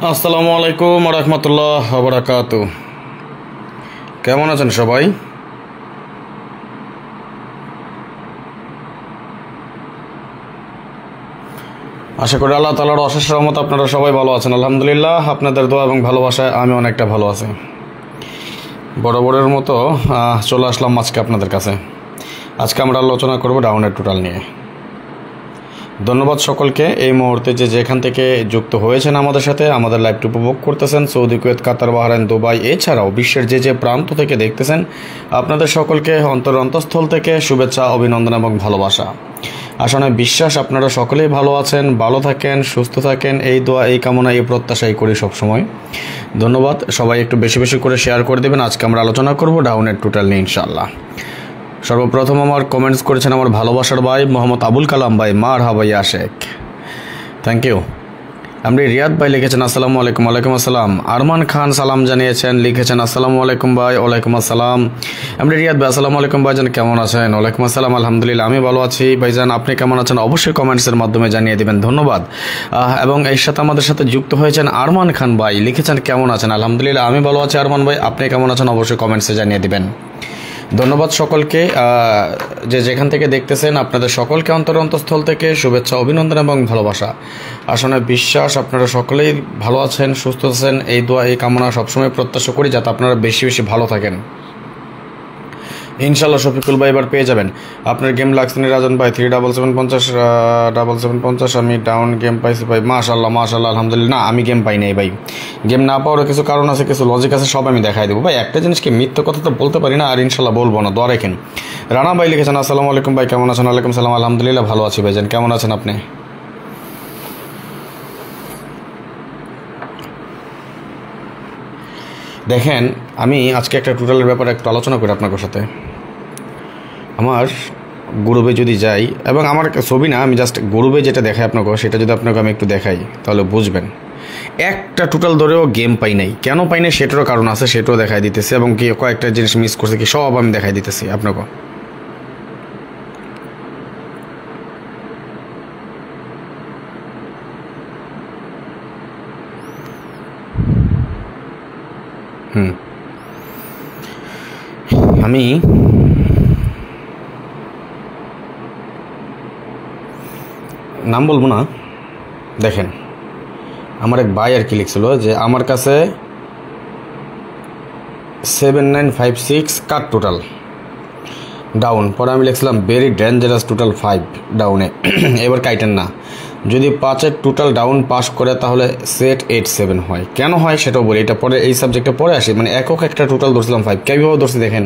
আসসালামু আলাইকুম রহমতুল্লাহ বারাকাতু। কেমন আছেন সবাই? আশা করি আল্লাহ তাআলার অশেষ রহমত আপনারা সবাই ভালো আছেন। আলহামদুলিল্লাহ, আপনাদের দোয়া এবং ভালোবাসায় আমি অনেকটা ভালো আছি। বরাবরের মতো চলে আসলাম আজকে আপনাদের কাছে। আজকে আমরা আলোচনা করব ডাউনের টোটাল নিয়ে। ধন্যবাদ সকলকে এই মুহূর্তে যেখান থেকে যুক্ত হয়েছেন আমাদের সাথে, আমাদের লাইভটি উপভোগ করতেছেন। সৌদি, কুয়েত, কাতার, বাহরাইন, দুবাই এছাড়াও বিশ্বের যে প্রান্ত থেকে দেখতেছেন, আপনাদের সকলকে অন্তঃস্থল থেকে শুভেচ্ছা, অভিনন্দন এবং ভালোবাসা। আসলে বিশ্বাস আপনারা সকলেই ভালো আছেন, ভালো থাকেন, সুস্থ থাকেন, এই দোয়া, এই কামনা, এই প্রত্যাশাই করি সবসময়। ধন্যবাদ। সবাই একটু বেশি বেশি করে শেয়ার করে দেবেন। আজকে আমরা আলোচনা করব ডাউনের টোটাল নিয়ে ইনশাআল্লাহ। সর্বপ্রথম আমার কমেন্টস করেছেন আমার ভালোবাসার ভাই মোহাম্মদ আবুল কালাম ভাই, মারহাবা ইয়া শেখ, থ্যাংক ইউ। আপনি রিয়াদ ভাই লিখেছেন আসসালামু আলাইকুম। ওয়ালাইকুম আসসালাম। আরমান খান সালাম জানিয়েছেন, লিখেছেন আসসালামু আলাইকুম ভাই। ওয়ালাইকুম আসসালাম। আপনি রিয়াদ ভাই আসসালামু আলাইকুম ভাইজান, কেমন আছেন? ওয়ালাইকুম আসসালাম, আলহামদুলিল্লাহ আমি ভালো আছি ভাইজান, আপনি কেমন আছেন? অবশ্যই কমেন্টসের মাধ্যমে জানিয়ে দেবেন, ধন্যবাদ। এবং এর সাথে আমাদের সাথে যুক্ত হয়েছেন আরমান খান ভাই, লিখেছেন কেমন আছেন? আলহামদুলিল্লাহ আমি ভালো আছি আরমান ভাই, আপনি কেমন আছেন? অবশ্যই কমেন্টসে জানিয়ে দেবেন। ধন্যবাদ সকলকে, যেখান থেকে দেখতেছেন আপনাদের সকলকে অন্তঃস্থল থেকে শুভেচ্ছা, অভিনন্দন এবং ভালোবাসা। আসলে বিশ্বাস আপনারা সকলেই ভালো আছেন, সুস্থ আছেন, এই দোয়া, এই কামনা সবসময় প্রত্যাশা করি যাতে আপনারা বেশি বেশি ভালো থাকেন ইনশাল্লাহ। শফিকুল ভাই এবার পেয়ে যাবেন। আপনার গেম লাগছে রাজন ভাই 3750 আমি ডাউন গেম পাইছি ভাই। মাশাল্লাহ মাশাল্লাহ, আলহামদুলিল্লাহ। না, আমি গেম পাই নাই ভাই। গেম না পাওয়ার কিছু কারণ আছে, কিছু লজিক আছে, সব আমি দেখাই দেবো ভাই। একটা জিনিসকে মিথ্যা কথা তো বলতে পারি না, আর ইনশাল্লাহ বলবো না, দোয়া রাখেন। রানা ভাই লিখেছেন আসসালামু আলাইকুম ভাই, কেমন আছেন? ওয়ালাইকুম সালাম, আলহামদুলিল্লাহ ভালো আছি ভাইজান, কেমন আছেন আপনি? দেখেন, আমি আজকে একটা টোটালের ব্যাপারে একটু আলোচনা করি আপনাদের সাথে। আমার গ্রুপে যদি যাই, এবং আমার ছবি না, আমি জাস্ট গ্রুপে যেটা দেখাই আপনাকে, সেটা যদি আপনাকে আমি একটু দেখাই তাহলে বুঝবেন। একটা টোটাল ধরেও গেম পাই নাই। কেন পাই নাই সেটারও কারণ আছে, সেটাও দেখাই দিতেছি, এবং কি কয়েকটা জিনিস মিস করছে কি সব আমি দেখাই দিতেছি আপনাকে। আমি নাম বলবো না। দেখেন, আমার এক ভাই আর কি লিখছিল যে আমার কাছে 7956 কাট টোটাল ডাউন। পরে আমি লিখছিলাম ভেরি ডেঞ্জারাস টোটাল 5 ডাউনে। এবার কাইটেন না, যদি 5-এর টোটাল ডাউন পাস করে তাহলে সেট 87 হয়। কেন হয় সেটাও বলি, এটা পরে এই সাবজেক্টে পরে আসি। মানে একটা টোটাল ধরছিলাম 5, কীভাবে ধরছি দেখেন।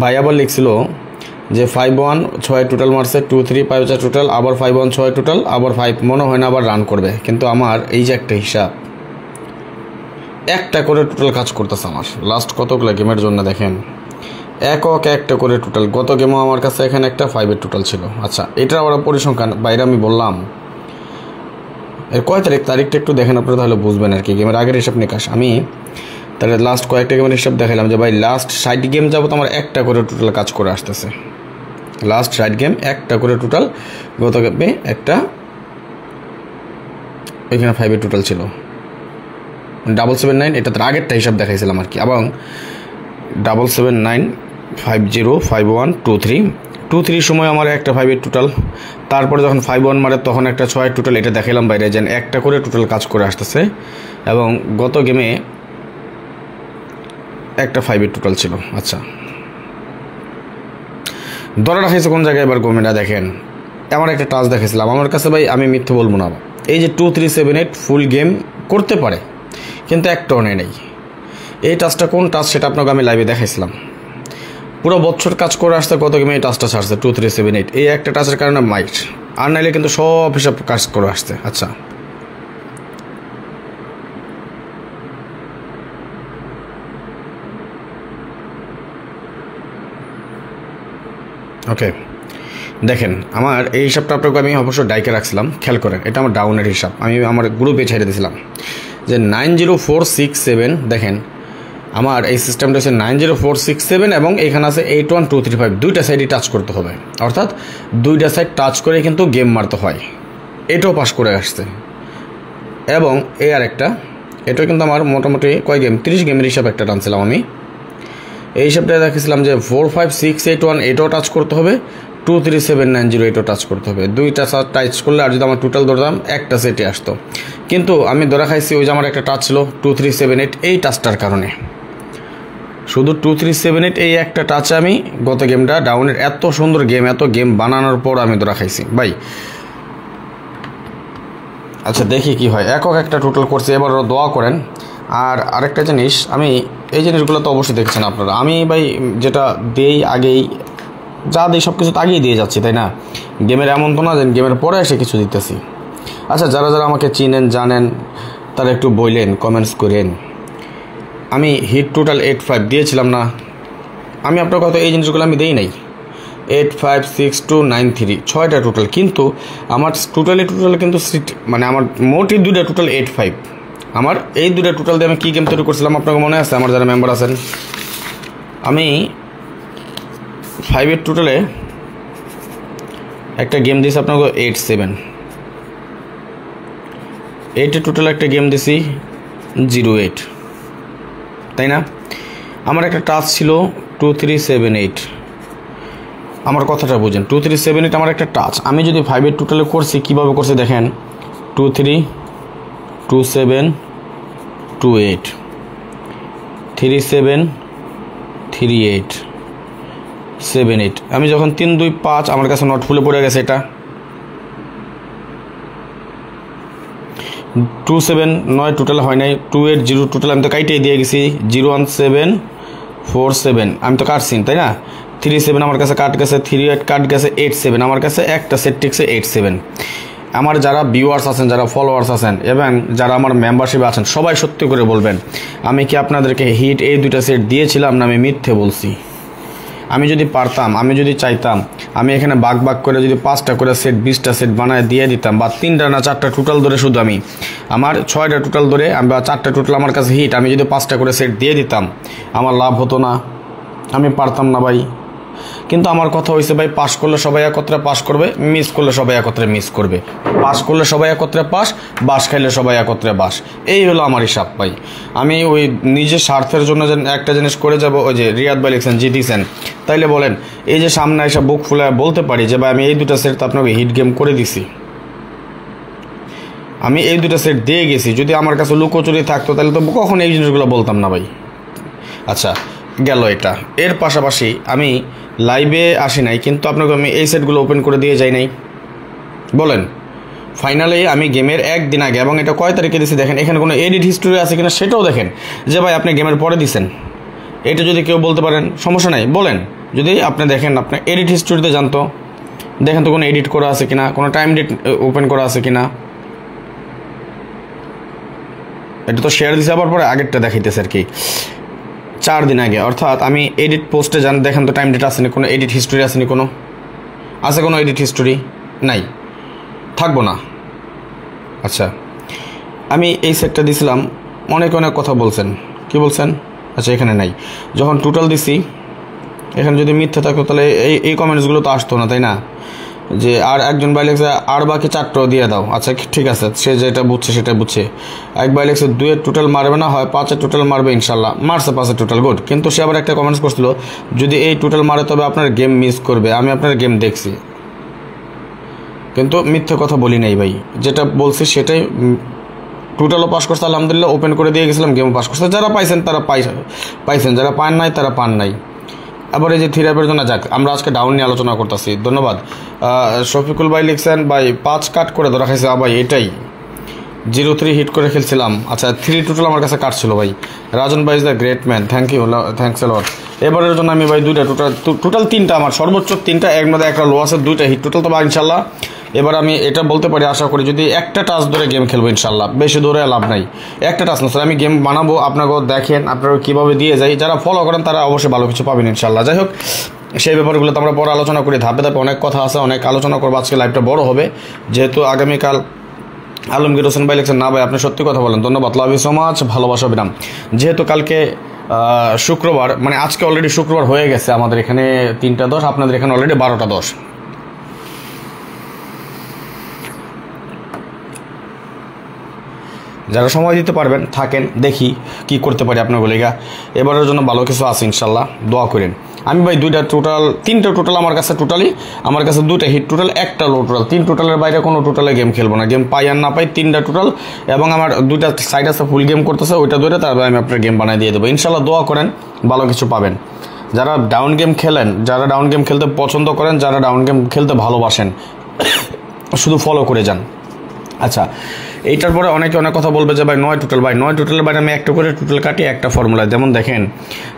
ভাই আবার লিখছিল যে 5-1 6 টোটাল মারছে, 2-3 5 টোটাল, আবার 5-1 6 টোটাল, আবার 5 মনে হয় না আবার রান করবে। কিন্তু আমার এই যে একটা হিসাব, একটা করে টোটাল কাজ করতেছে আমার লাস্ট কতগুলো গেমের জন্য। দেখেন, একটা করে টোটাল। গত গেমও আমার কাছে এখানে একটা 5-এর টোটাল ছিল। আচ্ছা, এটা আবার পরিসংখ্যান বাইরে আমি বললাম। এর কয় তারিখটা একটু দেখেন আপনারা, তাহলে বুঝবেন আর কি। গেমের আগের হিসাব নিকাশ আমি তাহলে লাস্ট কয়েকটা গেমের হিসাব দেখালাম যে ভাই লাস্ট 60 গেম যাবত আমার একটা করে টোটাল কাজ করে আসতেছে। লাস্ট 60 গেম একটা করে টোটাল। গত গেমে একটা, এখানে 5-এর টোটাল ছিল 779। এটা তার আগেরটা হিসাব দেখাইছিলাম আর কি। এবং 779 50 51 23 সময় আমার একটা 5-এর টোটাল। তারপরে যখন 5-1 মারে তখন একটা 6-এর টোটাল। এটা দেখাইলাম বাইরে যেন একটা করে টোটাল কাজ করে আসতেছে। এবং গত গেমে একটা 5-এর টোটাল ছিল। আচ্ছা, ধরে রাখাইছে কোন জায়গায় এবার গেমটা দেখেন। আমার একটা টাচ দেখাইছিলাম আমার কাছে ভাই, আমি মিথ্যে বলবো না। এই যে 2378 ফুল গেম করতে পারে, কিন্তু একটাও নেই। এই টাচটা কোন টাচ সেটা আপনাকে আমি লাইভে দেখাইছিলাম। পুরো বছর কাজ করে আসতে কত গেমে এই টাচটা ছাড়ছে 2378। এই একটা টাচের কারণে মাইট, আর নাইলে কিন্তু সব হিসাব কাজ করে আসছে। আচ্ছা, ওকে, দেখেন আমার এই হিসাবটা আপনাকে আমি অবশ্য ডাইকে রাখছিলাম, খেয়াল করেন। এটা আমার ডাউনের হিসাব, আমি আমার গ্রুপে ছেড়ে দিয়েছিলাম যে 90467। দেখেন আমার এই সিস্টেমটা হচ্ছে 90467, এবং এখানে আছে 81235। দুইটা সাইডই টাচ করতে হবে, অর্থাৎ দুইটা সাইড টাচ করে কিন্তু গেম মারতে হয়। এটাও পাস করে আসছে। এবং এই আরেকটা, এটা কিন্তু আমার মোটামুটি কয় গেম, 30 গেমের হিসাব একটা টানছিলাম আমি। এই হিসাবটা দেখেছিলাম যে 45681 এটাও টাচ করতে হবে, 23790 এটাও টাচ করতে হবে, দুইটা টাচ করলে আর যদি আমার টোটাল ধরতাম একটা সেটে আসতো। কিন্তু আমি ধরা খাইছি ওই যে আমার একটা টাচ ছিল 2378, এই টাচটার কারণে, শুধু 2378 এই একটা টাচে আমি গত গেমটা ডাউনের, এত সুন্দর গেম, এত গেম বানানোর পর আমি ধরা খাইছি ভাই। আচ্ছা দেখি কি হয়, একক একটা টোটাল করছি, এবার দোয়া করেন। আর আরেকটা জিনিস, আমি এই জিনিসগুলো তো অবশ্যই দেখছেন আপনারা, আমি ভাই যেটা দেই আগেই, যা দিই সব কিছু তো আগেই দিয়ে যাচ্ছি, তাই না? গেমের এমন তো না যে গেমের পরে এসে কিছু দিতেছি। আচ্ছা যারা যারা আমাকে চিনেন জানেন তারা একটু বললেন, কমেন্টস করেন। আমি হিট টোটাল 85 দিয়েছিলাম না? আমি আপনার কথা এই জিনিসগুলো আমি দেই নাই। 856293 6টা টোটাল, কিন্তু আমার টোটাল কিন্তু মানে আমার মোটই দুইটা টোটাল 85। আমার এই দুইটা টোটাল দিয়ে আমি কী গেম তৈরি করছিলাম আপনাকে মনে আছে? আমার যারা মেম্বার আছেন, আমি 5-এর টোটালে একটা গেম দিয়েছি আপনাকে 87, 8-এর টোটালে একটা গেম দিয়েছি 08, তাই না? আমার একটা টাচ ছিল 2378। আমার কথাটা বুঝেন, 2378 আমার একটা টাচ। আমি যদি 5-এর টোটালে করছি, কীভাবে করছি দেখেন, 232728, 373878। আমি যখন 325, আমার কাছে নট ফুলে পড়ে গেছে, এটা 279 টোটাল হয় নাই, 280 টোটাল আমি তো কাইটেই দিয়ে গেছি, 01747 আমি তো কাটছি, তাই না? 37 আমার কাছে কাট গেছে, 38 কাট গেছে, 87 আমার কাছে একটা সেট টিকছে 87। আমার যারা ভিউয়ার্স আছেন, যারা ফলোয়ার্স আছেন এবং যারা আমার মেম্বারশিপে আছেন, সবাই সত্যি করে বলবেন, আমি কি আপনাদেরকে হিট এই দুইটা সেট দিয়েছিলাম না আমি মিথ্যে বলছি? আমি যদি পারতাম, আমি যদি চাইতাম, আমি এখানে বাগ করে যদি 5টা করে সেট, 20টা সেট বানায় দিয়ে দিতাম, বা 3টা না 4টা টোটাল ধরে, শুধু আমি আমার 6টা টোটাল ধরে, বা 4টা টোটাল আমার কাছে হিট, আমি যদি 5টা করে সেট দিয়ে দিতাম, আমার লাভ হতো না? আমি পারতাম না ভাই। কিন্তু আমার কথা হয়েছে ভাই, পাস করলে সবাই একত্রে পাস করবে, মিস করলে সবাই একত্রে মিস করবে। পাস করলে সবাই একত্রে পাস, বাস খাইলে সবাই একত্রে বাস, এই হলো আমার হিসাব ভাই। আমি ওই নিজের স্বার্থের জন্য একটা জিনিস করে যাব, ওই যে রিয়াদ ভাই লিখছেন জিতিছেন, তাইলে বলেন এই যে সামনে এসে বুক ফুলে বলতে পারি যে ভাই আমি এই দুটা সেট তো আপনাকে হিট গেম করে দিছি, আমি এই দুটা সেট দিয়ে গেছি। যদি আমার কাছে লুকোচুরি থাকতো তাহলে তো কখন এই জিনিসগুলো বলতাম না ভাই। আচ্ছা গেল এটা। এর পাশাপাশি আমি লাইভে আসি নাই, কিন্তু আপনাকে আমি এই সেটগুলো ওপেন করে দিয়ে যাই নাই? বলেন, ফাইনালি আমি গেমের একদিন আগে, এবং এটা কয় তারিখে দিয়েছি দেখেন, এখানে কোনো এডিট হিস্টোরি আছে কিনা সেটাও দেখেন, যে ভাই আপনি গেমের পরে দিচ্ছেন। এটা যদি কেউ বলতে পারেন সমস্যা নাই, বলেন। যদি আপনি দেখেন, আপনার এডিট হিস্টোরিতে জানতো, দেখেন তো কোনো এডিট করা আছে কিনা, কোনো টাইম ডেট ওপেন করা আছে কিনা। এটা তো শেয়ার দিছে, আবার পরে আগেরটা দেখাইতেছে আর কি, 4 দিন আগে। অর্থাৎ আমি এডিট পোস্টে যান, দেখেন তো টাইম ডেট আসেনি, কোনো এডিট হিস্টোরি আসেনি, কোনো আছে কোনো এডিট হিস্টোরি? নাই, থাকবো না। আচ্ছা আমি এই সেটটা দিছিলাম, অনেক কথা বলছেন, কি বলছেন? আচ্ছা এখানে নাই, যখন টোটাল দিছি এখানে যদি মিথ্যে থাকতো তাহলে এই কমেন্টসগুলো তো আসতো না, তাই না? যে আর একজন ভাই লেখছে আর বাকি 4টাও দিয়ে দাও। আচ্ছা ঠিক আছে, সে যেটা বুঝছে সেটা বুঝছে। এক ভাই লেখছে 2-এর টোটাল মারবে না, হয় 5-এর টোটাল মারবে, ইনশাল্লাহ মারছে 5-এর টোটাল, গুড। কিন্তু সে আবার একটা কমেন্টস করছিল, যদি এই টোটাল মারে তবে আপনার গেম মিস করবে। আমি আপনার গেম দেখছি, কিন্তু মিথ্যে কথা বলি নাই ভাই, যেটা বলছি সেটাই। টোটালও পাস করছে আলহামদুলিল্লাহ, ওপেন করে দিয়ে গেছিলাম, গেমও পাস করছে। যারা পাইছেন তারা পাইছেন, যারা পান নাই তারা পান নাই। আবার এই যে থিরাপের জন্য, যাক আমরা আজকে ডাউন নিয়ে আলোচনা করতেছি, ধন্যবাদ। শফিকুল ভাই লিখছেন ভাই 5 কাট করে ধরা খাইছে, ভাই এটাই 03 হিট করে খেলছিলাম। আচ্ছা 3 টোটাল আমার কাছে কাটছিল ভাই। রাজন ভাই is the great man, thank you, thanks a lot. এবারের জন্য আমি ভাই 2টা টোটাল 3টা, আমার সর্বোচ্চ 3টা, এর মধ্যে একটা লো আছে, 2টা হিট টোটাল। তবে ইনশাল্লাহ এবার আমি এটা বলতে পারি, আশা করি যদি একটা টাচ ধরে গেম খেলবো ইনশাল্লাহ, বেশি ধরে লাভ নাই। একটা টাচ না স্যার, আমি গেম বানাবো, আপনাকেও দেখেন আপনারা কীভাবে দিয়ে যাই, যারা ফলো করেন তারা অবশ্যই ভালো কিছু পাবেন ইনশাল্লাহ। যাই হোক, সেই ব্যাপারগুলো তো আমরা পরে আলোচনা করি, ধাপে ধাপে অনেক কথা আছে, অনেক আলোচনা করবো। আজকে লাইভটা বড় হবে, যেহেতু আগামীকাল। আলমগীর হোসেন ভাই লিখছেন, না ভাই আপনি সত্যি কথা বলেন, ধন্যবাদ, লাভ ইউ সো মাচ, ভালোবাসা বিরাম। যেহেতু কালকে শুক্রবার, মানে আজকে অলরেডি শুক্রবার হয়ে গেছে, আমাদের এখানে 3টা 10, আপনাদের এখানে অলরেডি 12টা 10। যারা সময় দিতে পারবেন থাকেন, দেখি কি করতে পারি আপনার গলিগা। এবারের জন্য ভালো কিছু আছে ইনশাল্লাহ, দোয়া করেন। আমি ভাই তিনটা টোটাল আমার কাছে, আমার কাছে 2টা হিট টোটাল, 1টা লো টোটাল, 3 টোটালের বাইরে কোনো টোটালে গেম খেলবো না। গেম পাই আর না পাই 3টা টোটাল, এবং আমার 2টা সাইড আছে ফুল গেম করতেছে, ওইটা ধরে তারপরে আমি আপনার গেম বানিয়ে দিয়ে দেবো ইনশাল্লাহ। দোয়া করেন, ভালো কিছু পাবেন। যারা ডাউন গেম খেলেন, যারা ডাউন গেম খেলতে পছন্দ করেন, যারা ডাউন গেম খেলতে ভালোবাসেন, শুধু ফলো করে যান। আচ্ছা, এইটার পরে অনেকে অনেক কথা বলবে যে ভাই 9 টোটাল, ভাই 9 টোটালের বাইরে আমি একটা করে টোটাল কাটি একটা ফর্মুলা। যেমন দেখেন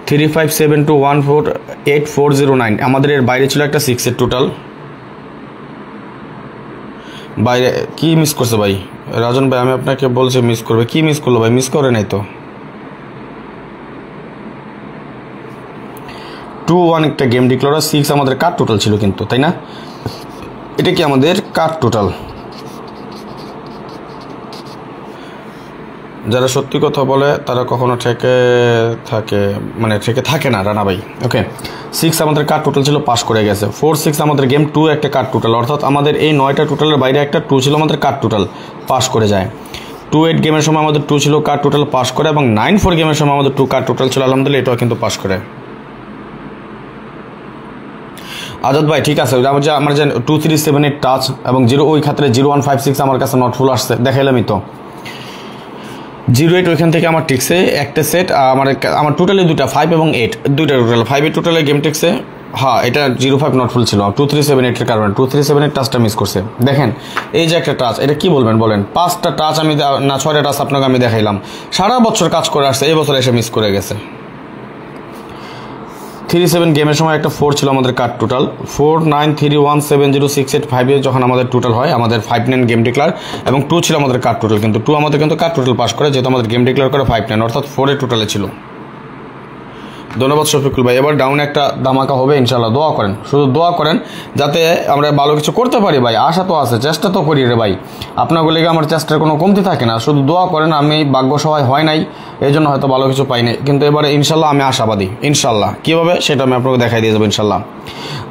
3572148409, আমাদের এর বাইরে ছিল একটা 6-এর টোটাল। বাইরে কি মিস করছে ভাই রাজন ভাই? আমি আপনাকে বলছি মিস করবে, কি মিস করলো ভাই? মিস করে নাই তো। 2-1 একটা গেম ডিক্লেয়ার, 6 আমাদের কাট টোটাল ছিল কিন্তু, তাই না? এটা কি আমাদের কাট টোটাল? যারা সত্যি কথা বলে তারা কখনো ঠেকে থাকে না রানা ভাই। ওকে, 6 আমাদের কাট টোটাল ছিল, পাস করে গেছে। 4-6 আমাদের গেম, 2 একটা কাট টোটাল, অর্থাৎ আমাদের এই 9টা টোটালের বাইরে একটা 2 ছিল আমাদের কাট টোটাল, পাস করে যায়। 2-8 গেমের সময় আমাদের 2 ছিল কাট টোটাল, পাস করে, এবং 9-4 গেমের সময় আমাদের 2 কাট টোটাল ছিল, আলহামদুলিল্লাহ এটাও কিন্তু পাস করে। আজাদ ভাই ঠিক আছে, আমার যে 237-এর টাচ এবং 0 ওই ক্ষেত্রে 0156 আমার কাছে নট ফুল আসছে, দেখাইলামই তো। 08 ওইখান থেকে আমার টিকছে একটা সেট, আমার টোটালি 2টা 5 এবং 8, 2টা টোটাল 5-এর টোটালে গেম টিকছে। হ্যাঁ, এটা 05 নট ফুল ছিল, 2378-এর কারণে 2378-এর টাচটা মিস করছে। দেখেন এই যে একটা টাচ, এটা কি বলবেন বলেন? 5টা টাচ আমি না 6টা টাচ আপনাকে আমি দেখাইলাম, সারা বছর কাজ করে আসছে, এই বছর এসে মিস করে গেছে। 37 গেমের সময় একটা 4 ছিল আমাদের কাট টোটাল, 49317068 যখন আমাদের টোটাল হয়, আমাদের 59 গেম ডিক্লেয়ার, এবং 2 ছিল আমাদের কাট টোটাল, কিন্তু 2 আমাদের কিন্তু কাট টোটাল পাস করে, যেহেতু আমাদের গেম ডিক্লেয়ার করে 59, অর্থাৎ 4-এর টোটালে ছিল। ধন্যবাদ শফিকুল ভাই। এবার ডাউন একটা ধামাকা হবে ইনশাল্লাহ, দোয়া করেন, শুধু দোয়া করেন যাতে আমরা ভালো কিছু করতে পারি ভাই। আশা তো আছে, চেষ্টা তো করি রে ভাই, আপনাগুলো আমার চেষ্টার কোনো কমতি থাকে না। শুধু দোয়া করেন, আমি ভাগ্য সহায় হয় নাই, এই জন্য হয়তো ভালো কিছু পাইনি, কিন্তু এবারে ইনশাল্লাহ আমি আশাবাদী ইনশাল্লাহ। কীভাবে সেটা আমি আপনাকে দেখাই দিয়ে যাবো ইনশাল্লাহ।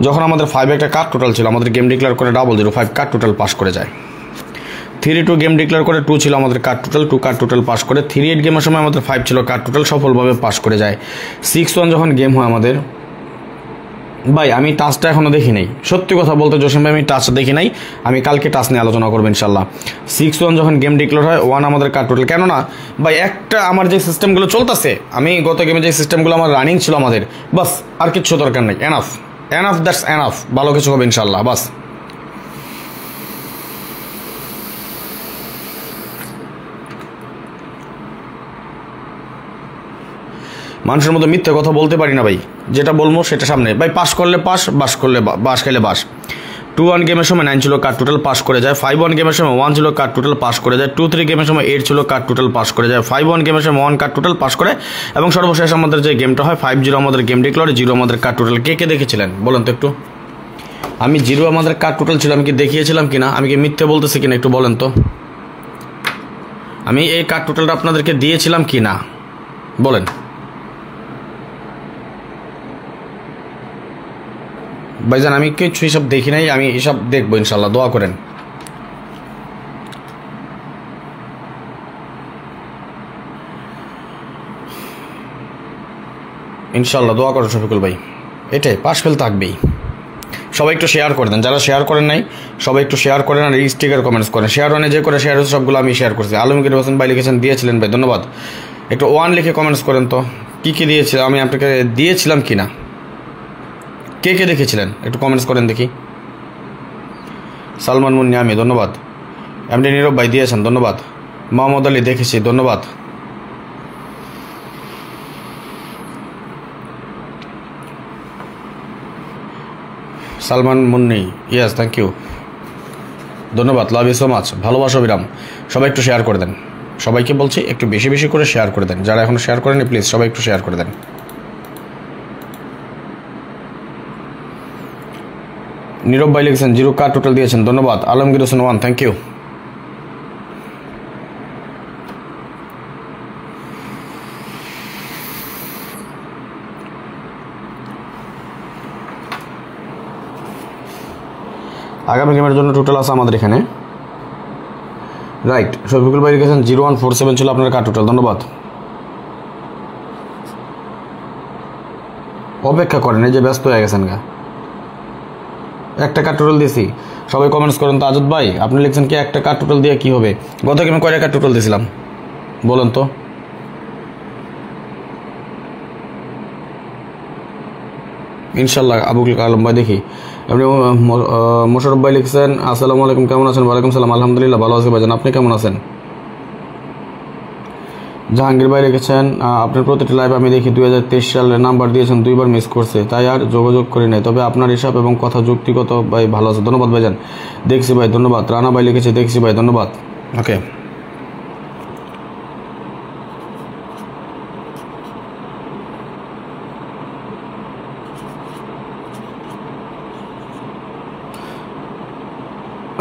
যখন আমাদের 5 একটা কাট টোটাল ছিল, আমাদের গেম ডিক্লেয়ার করে 005 কাট টোটাল পাস করে যায়। 3-2 গেম ডিক্লেয়ার করে 2 ছিল আমাদের কাট টোটাল, 2 কাট টোটাল পাস করে। 3-8 গেমের সময় আমাদের 5 ছিল কাট টোটাল, সফলভাবে পাস করে যায়। 6-1 যখন গেম হয় আমাদের, ভাই আমি টাচটা এখনও দেখি নাই, সত্যি কথা বলতে জসিম ভাই আমি টাচটা দেখি নাই, আমি কালকে টাচ নিয়ে আলোচনা করবো ইনশাল্লাহ। 6-1 যখন গেম ডিক্লেয়ার হয়, 1 আমাদের কাট টোটাল। কেননা ভাই একটা আমার যে সিস্টেমগুলো চলতেছে, আমি গত গেমে যে সিস্টেমগুলো আমার রানিং ছিল আমাদের, বাস আর কিচ্ছু দরকার নেই, এনাফ, দ্যাটস এনাফ, ভালো কিছু হবে ইনশাল্লাহ। বাস মানুষের মতো মিথ্যে কথা বলতে পারি না ভাই, যেটা বলবো সেটা সামনে ভাই। পাস করলে পাস, বাস করলে বাস খাইলে বাস। 2-1 গেমের সময় 9 ছিল কাট টোটাল, পাস করে যায়। 5-1 গেমের সময় 1 ছিল কাট টোটাল, পাস করে যায়। 2-3 গেমের সময় 8 ছিল কাট টোটাল, পাস করে যায়। 5-1 গেমের সময় 1 কাট টোটাল পাস করে, এবং সর্বশেষ আমাদের যে গেমটা হয় 5-0 আমাদের গেম ডিক্লেয়ার, 0 আমাদের কাট টোটাল। কে কে দেখেছিলেন বলেন তো একটু? আমি 0 আমাদের কাট টোটাল ছিল, আমি কি দেখিয়েছিলাম কিনা, আমি কি মিথ্যে বলতেছি কিনা একটু বলেন তো? আমি এই কাট টোটালটা আপনাদেরকে দিয়েছিলাম কি না বলেন? ভাইজান আমি কিছু হিসাব দেখি নাই, আমি হিসাব দেখবো ইনশাল্লাহ, দোয়া করেন। ইনশাল্লাহ দোয়া করেন শফিকুল ভাই, এটাই পাশ ফেল থাকবেই। সবাই একটু শেয়ার করে দেন, যারা শেয়ার করেন নাই সবাই একটু শেয়ার করেন, আর স্টিকার কমেন্টস করেন। শেয়ার অনে যে করে শেয়ার হচ্ছে সবগুলো আমি শেয়ার করছি। আলমগীর হোসেন ভাই লিখেছেন দিয়েছিলেন ভাই, ধন্যবাদ। একটু 1 লিখে কমেন্টস করেন তো, কী কী দিয়েছিলাম আমি আপনাকে, দিয়েছিলাম কি না, কে কে দেখেছিলেন একটু কমেন্টস করেন দেখি। সালমান মুন্নি আমি, ধন্যবাদ। এমডি নীরব ভাই দিয়েছেন, ধন্যবাদ। মোহাম্মদ আলী দেখেছি, ধন্যবাদ। Salman Munni, yes thank you, ধন্যবাদ, লাভ ইউ সো মাচ, ভালোবাসা বিরাম। সবাই একটু শেয়ার করে দেন, সবাইকে বলছি একটু বেশি বেশি করে শেয়ার করে দেন, যারা এখনো শেয়ার করেনি প্লিজ সবাই একটু শেয়ার করে দেন। নীরব ভাই লিখেছেন 0 কাট টোটাল দিয়েছেন, ধন্যবাদ। Alamgir Hossain 1, thank you. আগামী গেমের জন্য টোটাল আছে আমাদের এখানে রাইট, শফিকুল ভাই লিখেছেন 0147 ছিল আপনার কার্ড টোটাল। ধন্যবাদ। অপেক্ষা করেন, এই যে ব্যস্ত হয়ে গেছেন গা, একটা কার্ড টোটাল দিয়েছি। সবাই কমেন্টস করেন তো। আজাদ ভাই আপনি লিখছেন কি একটা কার্ড টোটাল দিয়ে কি হবে? গত গেমে কয়টা কার্ড টোটাল দিয়েছিলাম বলেন তো? ইনশাল্লাহ আবুল কালাম ভাই দেখি। আপনি মোশারফ ভাই লিখছেন আসসালামু আলাইকুম, কেমন আছেন? ওয়ালাইকুম সালাম, আলহামদুলিল্লাহ ভালো আছি ভাইজান, আপনি কেমন আছেন? জাহাঙ্গীর ভাই লিখেছেন আপনার প্রতিটি লাইভ আমি দেখি 2023 সালের নাম্বার দিয়েছেন, 2বার মিস করছে, তাই আর যোগাযোগ করি নাই, তবে আপনার হিসাব এবং কথা যুক্তিগত ভাই ভালো আছে। ধন্যবাদ ভাইজান, দেখছি ভাই, ধন্যবাদ। রানা ভাই লিখেছে দেখছি ভাই, ধন্যবাদ। ওকে,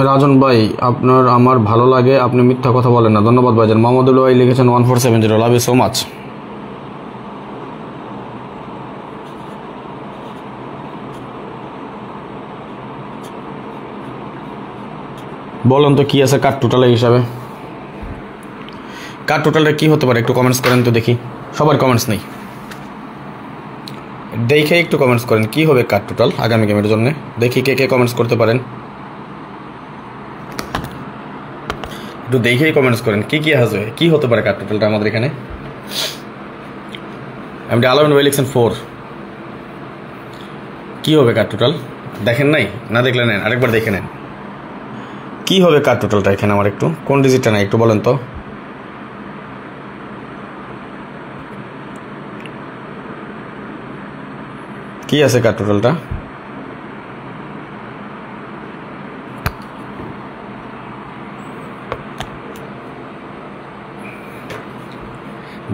রাজন ভাই আপনার আমার ভালো লাগে, আপনি মিথ্যা কথা বলেন না। ধন্যবাদ ভাইজান। মোহাম্মদুল ভাই লিখেছেন 1470, লাভ ইউ সো মাচ। বলেন তো কি আছে কার্ড টোটালের হিসাবে? কার্ড টোটালটা কি হতে পারে একটু কমেন্টস করেন তো দেখি। সবার কমেন্টস নেই, দেখে একটু কমেন্টস করেন কি হবে কার্ড টোটাল আগামী গেমের জন্য। দেখি কে কে কমেন্টস করতে পারেন, একটু দেখেই কমেন্টস করেন কি কি আসবে, কি হতে পারে কার্ড টোটালটা আমাদের এখানে। আমি আলামিন ভাই লিখছেন 4, কি হবে কার্ড টোটাল? দেখেন নাই, না দেখলে নেন, আরেকবার দেখে নেন কি হবে কার্ড টোটালটা এখানে। আমার একটু কোন ডিজিটটা নাই একটু বলেন তো। কি আছে কার্ড টোটালটা?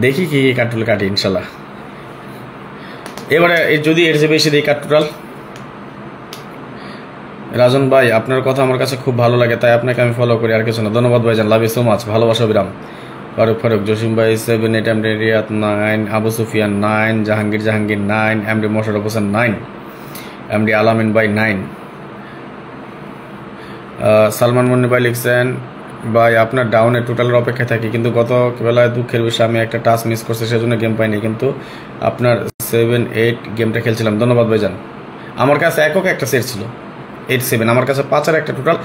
দেখি কি কি কার্ড টোটাল কাটি ইনশাল্লাহ। এবারে যদি এর যে বেশি দিই কার্ড টোটাল। রাজন ভাই আপনার কথা আমার কাছে খুব ভালো লাগে, তাই আপনাকে আমি ফলো করি, আর কিছু না। ধন্যবাদ ভাইজান, লাভ ইউ সো মাচ, ভালোবাসা বিরাম। ফারুক, জসিম ভাই 7, MD Riyad 9, Abu Sufiyan 9, Jahangir 9, MD Mosharraf Hossain 9, MD Alamin ভাই 9, সালমান মুন্নি ভাই লিখছেন ভাই আপনার ডাউনের টোটালের অপেক্ষায় থাকি, কিন্তু গত বেলায় দুঃখের বিষয়ে আমি একটা টাচ মিস করছি, সেজন্য গেম পাইনি, কিন্তু আপনার 7-8 গেমটা খেলছিলাম। ধন্যবাদ ভাইজান। আমার কাছে একক একটা সেট ছিল 8-7, আমার কাছে 5-এর একটা টোটাল।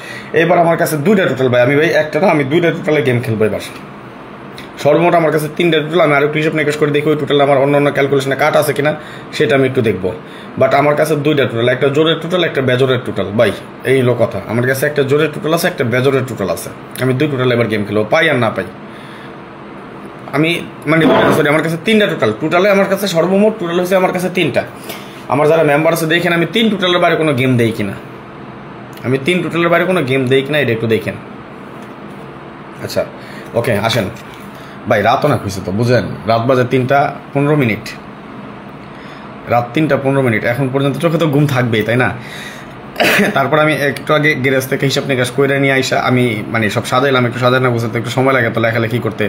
এবার আমার কাছে 2টা টোটাল ভাই, আমি ভাই একটা না, আমি 2টা টোটালে গেম খেলবো এবার। সর্বমোট আমার কাছে 3টা টোটাল। আমি আরেকটু হিসাব নিকাশ করে দেখি ওই টোটাল আমার অন্য ক্যালকুলেশনে কাট আছে কিনা, সেটা আমি একটু দেখবো। বাট আমার কাছে 2টা টোটাল, একটা জোরের টোটাল, একটা বেজোরের টোটাল ভাই, এই হলো কথা। আমার কাছে একটা জোরের টোটাল আছে, একটা বেজোরের টোটাল আছে। আমি 2 টোটাল এবার গেম খেলবো, পাই আর না পাই। আমি মানে সরি, আমার কাছে 3টা টোটাল। টোটালে আমার কাছে সর্বমোট টোটাল হচ্ছে আমার কাছে 3টা। আমার যারা মেম্বার আছে দেখেন আমি 3 টোটালের বাইরে কোনো গেম দেই কিনা, আমি 3 টোটালের বাইরে কোনো গেম দেই কিনা এটা একটু দেখেন। আচ্ছা ওকে, আসেন ভাই। রাত অনেক হয়েছে তো বুঝলেন, রাত বাজে 3:15, রাত 3:15। এখন পর্যন্ত চোখে তো ঘুম থাকবেই তাই না? তারপর আমি একটু আগে গ্যারেজ থেকে হিসাব নিকাশ কইরা নিয়ে আইসা আমি মানে সব সাজাইলাম, একটু সাজানো বুঝতে একটু সময় লাগে, তো লেখালেখি করতে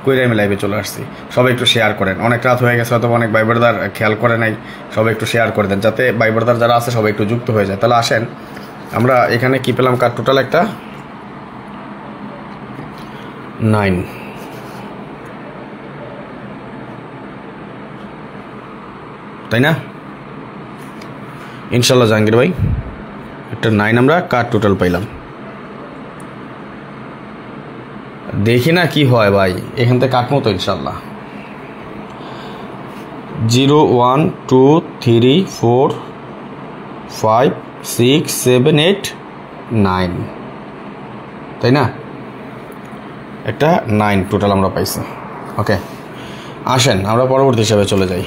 কইরা আমি লাইভে চলে আসছি। সবাই একটু শেয়ার করেন, অনেক রাত হয়ে গেছে হয়তো অনেক ভাই ব্রাদার খেয়াল করে নাই, সবাই একটু শেয়ার করে দেন যাতে ভাই ব্রাদার যারা আছে সবাই একটু যুক্ত হয়ে যায়। তাহলে আসেন আমরা এখানে কি পেলাম কার টোটাল একটা 9, তাই না? ইনশাল্লাহ জাহাঙ্গীর ভাই একটা 9 আমরা কার টোটাল পাইলাম। দেখি না কি হয় ভাই, এখান থেকে কাটবো তো ইনশাল্লাহ। 0 1 2 3 4 5 6 7 8 9, তাই না? একটা 9 টোটাল আমরা পাইছি। ওকে আসেন আমরা পরবর্তী হিসাবে চলে যাই।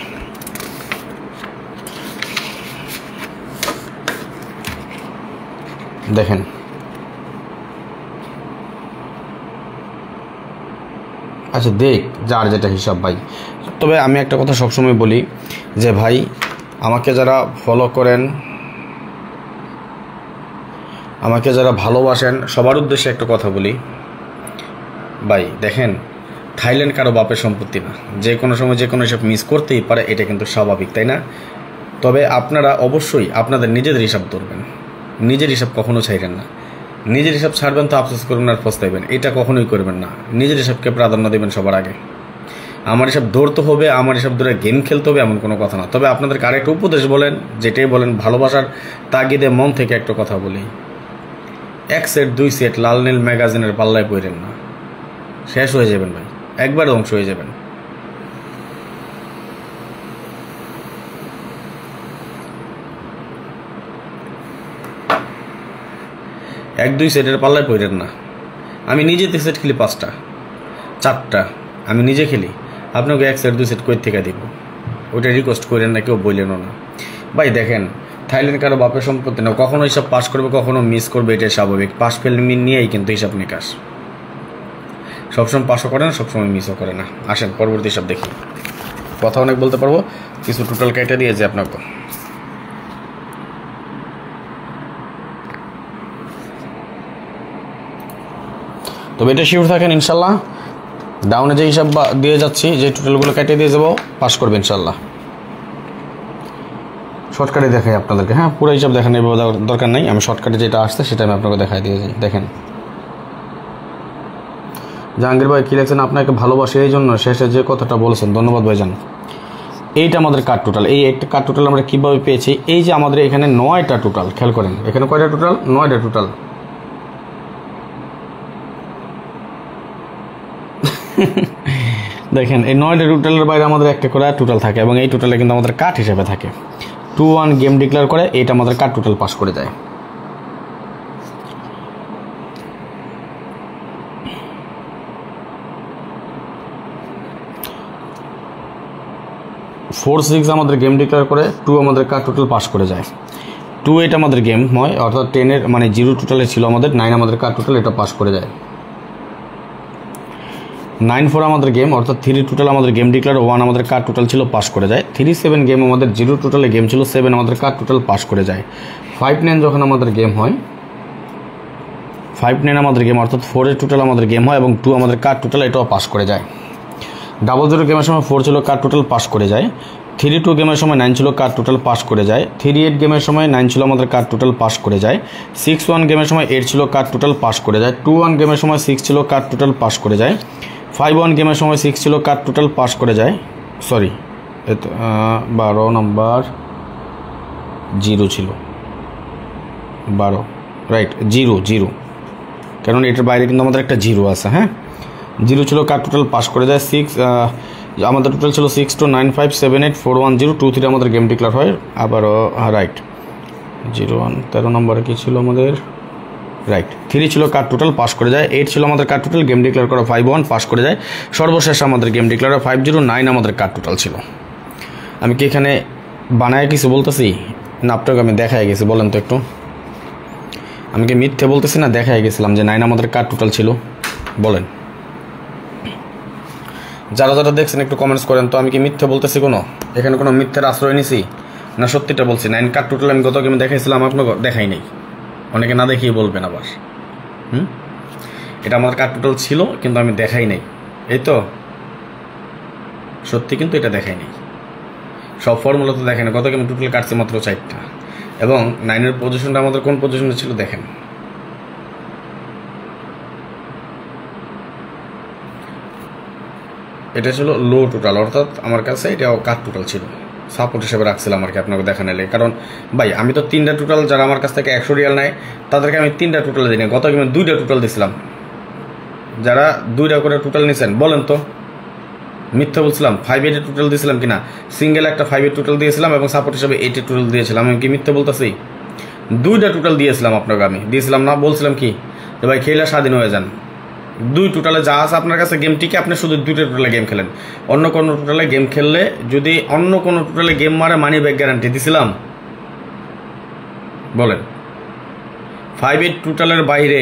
দেখেন আচ্ছা দেখ যার যেটা হিসাব ভাই। তবে আমি একটা কথা সবসময় বলি যে ভাই আমাকে যারা ফলো করেন, আমাকে যারা ভালোবাসেন, সবার উদ্দেশ্যে একটা কথা বলি ভাই। দেখেন থাইল্যান্ড কারো বাপের সম্পত্তি না, যে কোনো সময় যে কোনো হিসাব মিস করতেই পারে, এটা কিন্তু স্বাভাবিক তাই না? তবে আপনারা অবশ্যই আপনাদের নিজেদের হিসাব ধরবেন, নিজের হিসাব কখনো ছাইরেন না। নিজের হিসাব ছাড়বেন তো আফসোস করবেন আর পস্তাইবেন, এটা কখনোই করবেন না। নিজের হিসাবকে প্রাধান্য দেবেন সবার আগে। আমার হিসাব ধরতে হবে, আমার হিসাব ধরে গেম খেলতে হবে এমন কোনো কথা না। তবে আপনাদেরকে আরেকটা উপদেশ বলেন, যেটাই বলেন ভালোবাসার তাগিদে মন থেকে একটা কথা বলি, 1 সেট 2 সেট লাল নীল ম্যাগাজিনের পাল্লায় পড়েন না, শেষ হয়ে যাবেন ভাই, একবার ধ্বংস হয়ে যাবেন। এক 2 সেটের পাল্লায় পড়েন না। আমি নিজে সেট খেলি 5টা 4টা, আমি নিজে খেলি, আপনাকে 1 সেট 2 সেট কই থেকে দিব? ওইটা রিকোয়েস্ট করেন না, কেউ বললেনও না ভাই। দেখেন, থাইল্যান্ড কারো বাপের সম্পত্তি না, কখনো হিসাব পাস করবে, কখনো মিস করবে, এটাই স্বাভাবিক। পাস ফেল নিয়েই কিন্তু হিসাব নিকাশ, সবসময় পাসও করে না, সবসময় মিসও করে না। আসেন পরবর্তী হিসাব দেখি, কথা অনেক বলতে পারবো, কিছু টোটাল কেটে দিয়েছে আপনাকে। তবে এটা শিওর থাকেন ইনশাল্লাহ, ডাউনে যে হিসাব দিয়ে যাচ্ছি, যে টোটালগুলো কেটে দিয়ে যাবো, পাস করবে ইনশাল্লাহ। শর্টকাটে দেখাই আপনাদেরকে, হ্যাঁ পুরো হিসাব দেখানোর দরকার নেই, আমি শর্টকাটে যেটা আসছে সেটা আমি আপনাকে দেখাই দিয়ে যাই। দেখেন, জাহাঙ্গীর ভাই কী লেখছেন, আপনাকে ভালোবাসি এই জন্য শেষে যে কথাটা বলেছেন, ধন্যবাদ ভাইজান। এইটা আমাদের কার্ড টোটাল, এই একটা কার্ড টোটাল আমরা কীভাবে পেয়েছি? এই যে আমাদের এখানে 9টা টোটাল, খেয়াল করেন এখানে কয়টা টোটাল? 9টা টোটাল। দেখেন এই 9টা টোটালের বাইরে আমাদের একটা করে টোটাল থাকে, এবং এই টোটালে কিন্তু আমাদের কার্ড হিসেবে থাকে। 2-1 গেম ডিক্লেয়ার করে, এটা আমাদের কার্ড টোটাল পাস করে যায়। ফোর 6 আমাদের গেম ডিক্লেয়ার করে, 2 আমাদের কার্ড টোটাল পাস করে যায়। 2-8 আমাদের গেম হয়, অর্থাৎ 10-এর মানে 0 টোটালে ছিল আমাদের, 9 আমাদের কার্ড টোটাল, এটা পাস করে যায়। 9-4 আমাদের গেম, অর্থাৎ 3 টোটাল আমাদের গেম ডিক্লেয়ার, 1 আমাদের কার্ড টোটাল ছিল, পাস করে যায়। 3-7 গেম আমাদের 0 টোটালে গেম ছিল, 7 আমাদের কার্ড টোটাল পাস করে যায়। 5-9 যখন আমাদের গেম হয়, 5-9 আমাদের গেম, অর্থাৎ 4-এর টোটাল আমাদের গেম হয়, এবং 2 আমাদের কার্ড টোটাল, এটাও পাস করে যায়। 00 গেমের সময় 4 ছিল, কার্ড টোটাল পাস করে যায়। 3-2 গেমের সময় 9 ছিল, কার্ড টোটাল পাস করে যায়। 3-8 গেমের সময় 9 ছিল, আমাদের কার্ড টোটাল পাস করে যায়। 6-1 গেমের সময় 8 ছিল, কার্ড টোটাল পাস করে যায়। 2-1 গেমের সময় 6 ছিল, কার্ড টোটাল পাস করে যায়। 5-1 গেমের সময় 6 ছিল, কার্ড টোটাল পাস করে যায়। সরি, 12 নম্বর 0 ছিল, 12 রাইট, 0, কারণ এটার বাইরে কিন্তু আমাদের একটা 0 আছে। হ্যাঁ, 0 ছিল, কার্ড টোটাল পাস করে যায়। 6 আমাদের টোটাল ছিল 6-2-9-5-7-8-4-1-0-2-3 আমাদের গেম ডিক্লেয়ার হয় আবারও, রাইট 0-1 13 নম্বরে কী ছিল আমাদের, রাইট 3 ছিল, কার্ড টোটাল পাস করে যায়। 8 ছিল আমাদের কার্ড টোটাল, গেম ডিক্লেয়ার করা 5-1 পাস করে যায়। সর্বশেষ আমাদের গেম ডিক্লেয়ার 5-0-9 আমাদের কার্ড টোটাল ছিল। আমি কি এখানে বানায় কিছু বলতেছি না আপনাকে আমি দেখাই গেছি? বলেন তো একটু, আমি কি মিথ্যে বলতেছি না দেখাই গেছিলাম যে 9 আমাদের কার্ড টোটাল ছিল? বলেন, যারা যারা দেখছেন একটু কমেন্টস করেন তো, আমি কি মিথ্যে বলতেছি? এখানে কোনো মিথ্যের আশ্রয় নিছি না সত্যিটা বলছি? 9 কার্ড টোটাল আমি গত গেমে দেখাইছিলাম, আপনাকে দেখাই নেই, অনেকে না দেখিয়ে বলবেন আবার। এটা আমার কার্ড টোটাল ছিল, কিন্তু আমি দেখাই নাই, এই তো সত্যি, কিন্তু এটা দেখাই নাই। সব ফর্মুলা তো দেখেন, গত গেমে টোটাল কাটছে মাত্র 4টা, এবং 9-এর পজিশনটা আমাদের কোন পজিশনে ছিল দেখেন। এটা ছিল লো টোটাল, অর্থাৎ আমার কাছে এটাও কাট টোটাল ছিল, সাপোর্ট হিসেবে রাখছিলাম আর কি আপনাকে দেখানো এলে। কারণ ভাই আমি তো 3টা টোটাল, যারা আমার কাছ থেকে 100 রিয়াল নেয় তাদেরকে আমি 3টা টোটাল দিই না, গত গেমে 2টা টোটাল দিয়েছিলাম। যারা 2টা করে টোটাল নিয়েছেন বলেন তো, মিথ্যা বলছিলাম? 5-8 টোটাল দিয়েছিলাম কিনা? সিঙ্গেল একটা 5-8 টোটাল দিয়েছিলাম, এবং সাপোর্ট হিসেবে 8 টোটাল দিয়েছিলাম। আমি কি মিথ্যা বলতেছি? 2টা টোটাল দিয়েছিলাম আপনাকে, আমি দিয়েছিলাম না? বলছিলাম কি যে ভাই খেলা স্বাধীন হয়ে যান, 2 টোটালে যা আছে আপনার কাছে গেম টিকে, আপনি শুধু 2টা টোটালে গেম খেলেন। অন্য কোনো টোটালে গেম খেললে, যদি অন্য কোনো টোটালে গেম মারে, মানি ব্যাক গ্যারান্টি দিছিলাম? বলেন। 5-8 টোটালের বাইরে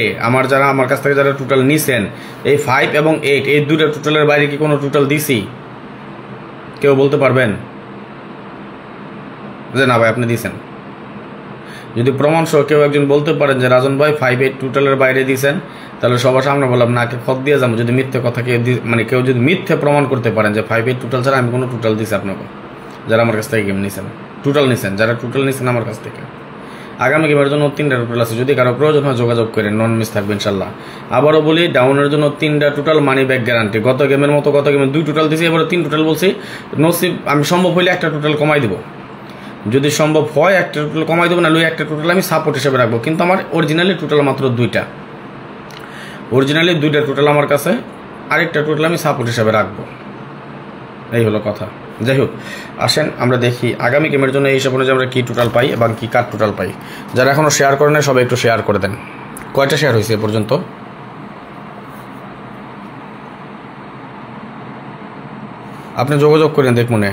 যারা আমার কাছ থেকে যারা টোটাল নিছেন, এই 5 এবং 8 এই 2টা টোটালের বাইরে কি কোনো টোটাল দিছি? কেউ বলতে পারবেন যে না ভাই আপনি দিছেন? যদি প্রমাণ সহ কেউ একজন বলতে পারেন যে রাজন ভাই 5-8 টোটালের বাইরে দিয়েছেন, তাহলে সবার সামনে বললাম নাকে খত দিয়ে যাবো। যদি মিথ্যে কথা কেউ যদি মিথ্যে প্রমাণ করতে পারেন যে 5-8 টোটাল ছাড়া আমি কোনো টোটাল দিছি আপনাকে, যারা আমার কাছ থেকে গেম নিছেন, টোটাল নিছেন, যারা টোটাল নিছেন আমার কাছ থেকে, আগামী গেমের জন্য 3টা টোটাল আছে, যদি কারো প্রয়োজন হয় যোগাযোগ করেন, নন মিস থাকবে ইনশাল্লাহ। আবারও বলি, ডাউনের জন্য 3টা টোটাল মানি ব্যাক গ্যারান্টি। গত গেমের মতো গত গেমে 2 টোটাল দিয়েছি, এবারে 3 টোটাল বলছি। নসিব আমি সম্ভব হইলে একটা টোটাল কমাই দেবো, যদি সম্ভব হয় একটা টোটাল কমাই দেবো, না লই একটা টোটাল আমি সাপোর্ট হিসেবে রাখবো। কিন্তু আমার অরিজিনালি টোটাল মাত্র 2টা, অরিজিনালি 2টা টোটাল আমার কাছে, আরেকটা টোটাল আমি সাপোর্ট হিসেবে রাখবো। এই হলো কথা। যাই হোক, আসেন আমরা দেখি আগামী গেমের জন্য এই হিসাব অনুযায়ী আমরা কী টোটাল পাই এবং কী কার টোটাল পাই। যারা এখনও শেয়ার করে নেয় সবাই একটু শেয়ার করে দেন। কয়টা শেয়ার হয়েছে এ পর্যন্ত? আপনি যোগাযোগ করেন দেখ মনে।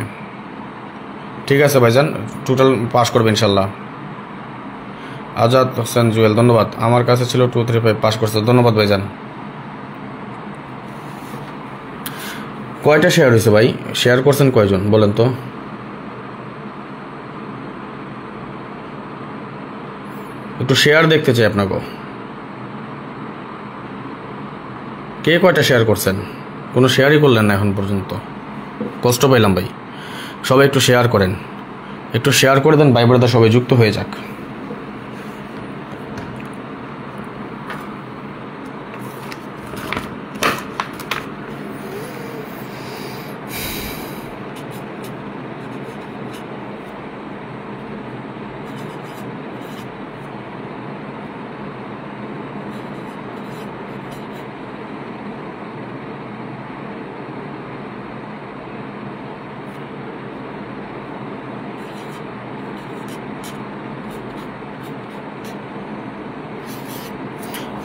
ঠিক আছে ভাইজান, টোটাল পাস করবে ইনশাল্লাহ। আজাদ হোসেন জুয়েল, ধন্যবাদ। আমার কাছে ছিল 235, পাস করছে, ধন্যবাদ ভাইজান। কয়টা শেয়ার হয়েছে ভাই? শেয়ার করছেন কয়জন বলেন তো? একটু শেয়ার দেখতে চাই আপনাকে। কে কয়টা শেয়ার করছেন? কোনো শেয়ারই করলেন না এখন পর্যন্ত, কষ্ট পাইলাম ভাই। সবাই একটু শেয়ার করেন, একটু শেয়ার করে দেন, ভাই ব্রাদার সবাই যুক্ত হয়ে যাক।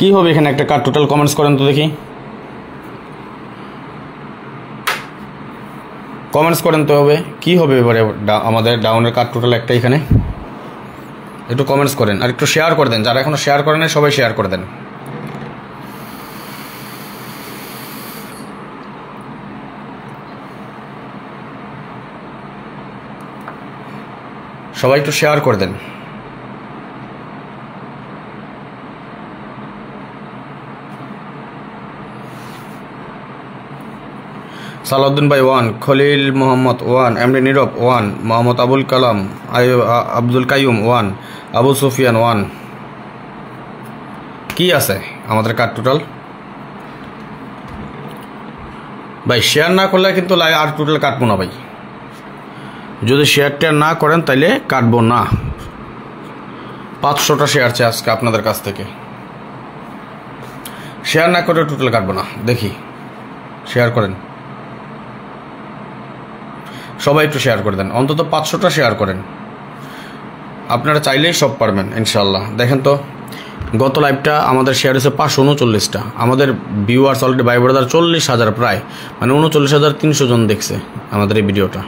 কি হবে এখানে একটা কার টোটাল কমেন্টস করেন তো দেখি, কমেন্টস করেন তো হবে কি হবে এবারে আমাদের ডাউনের কার টোটাল একটা এখানে, একটু কমেন্টস করেন আর একটু শেয়ার করে দেন। যারা এখনো শেয়ার করেন সবাই শেয়ার করে দেন। সবাই একটু শেয়ার করে দেন। সালাউদ্দিন ভাই 1, খলিল মোহাম্মদ 1, এমডি নীরব 1, মোহাম্মদ আবুল কালাম, আব্দুল কাইয়ুম 1, আবু সুফিয়ান 1। কি আছে আমাদের কার টোটাল? ভাই শেয়ার না করলে কিন্তু আর টোটাল কাটবো না ভাই, যদি শেয়ারটা না করেন তাইলে কাটবো না। 500টা শেয়ার চাই আজকে আপনাদের কাছ থেকে, শেয়ার না করে টোটাল কাটবো না। দেখি শেয়ার করেন, সবাই একটু শেয়ার করে দেন, অন্তত 500টা শেয়ার করেন। আপনারা চাইলেই সব পারবেন ইনশাল্লাহ। দেখেন তো গত লাইভটা আমাদের শেয়ার হয়েছে 539টা, আমাদের ভিউয়ার্স অলরেডি ভাই ব্রাদার 40,000 প্রায়, মানে 39,300 জন দেখছে আমাদের এই ভিডিওটা।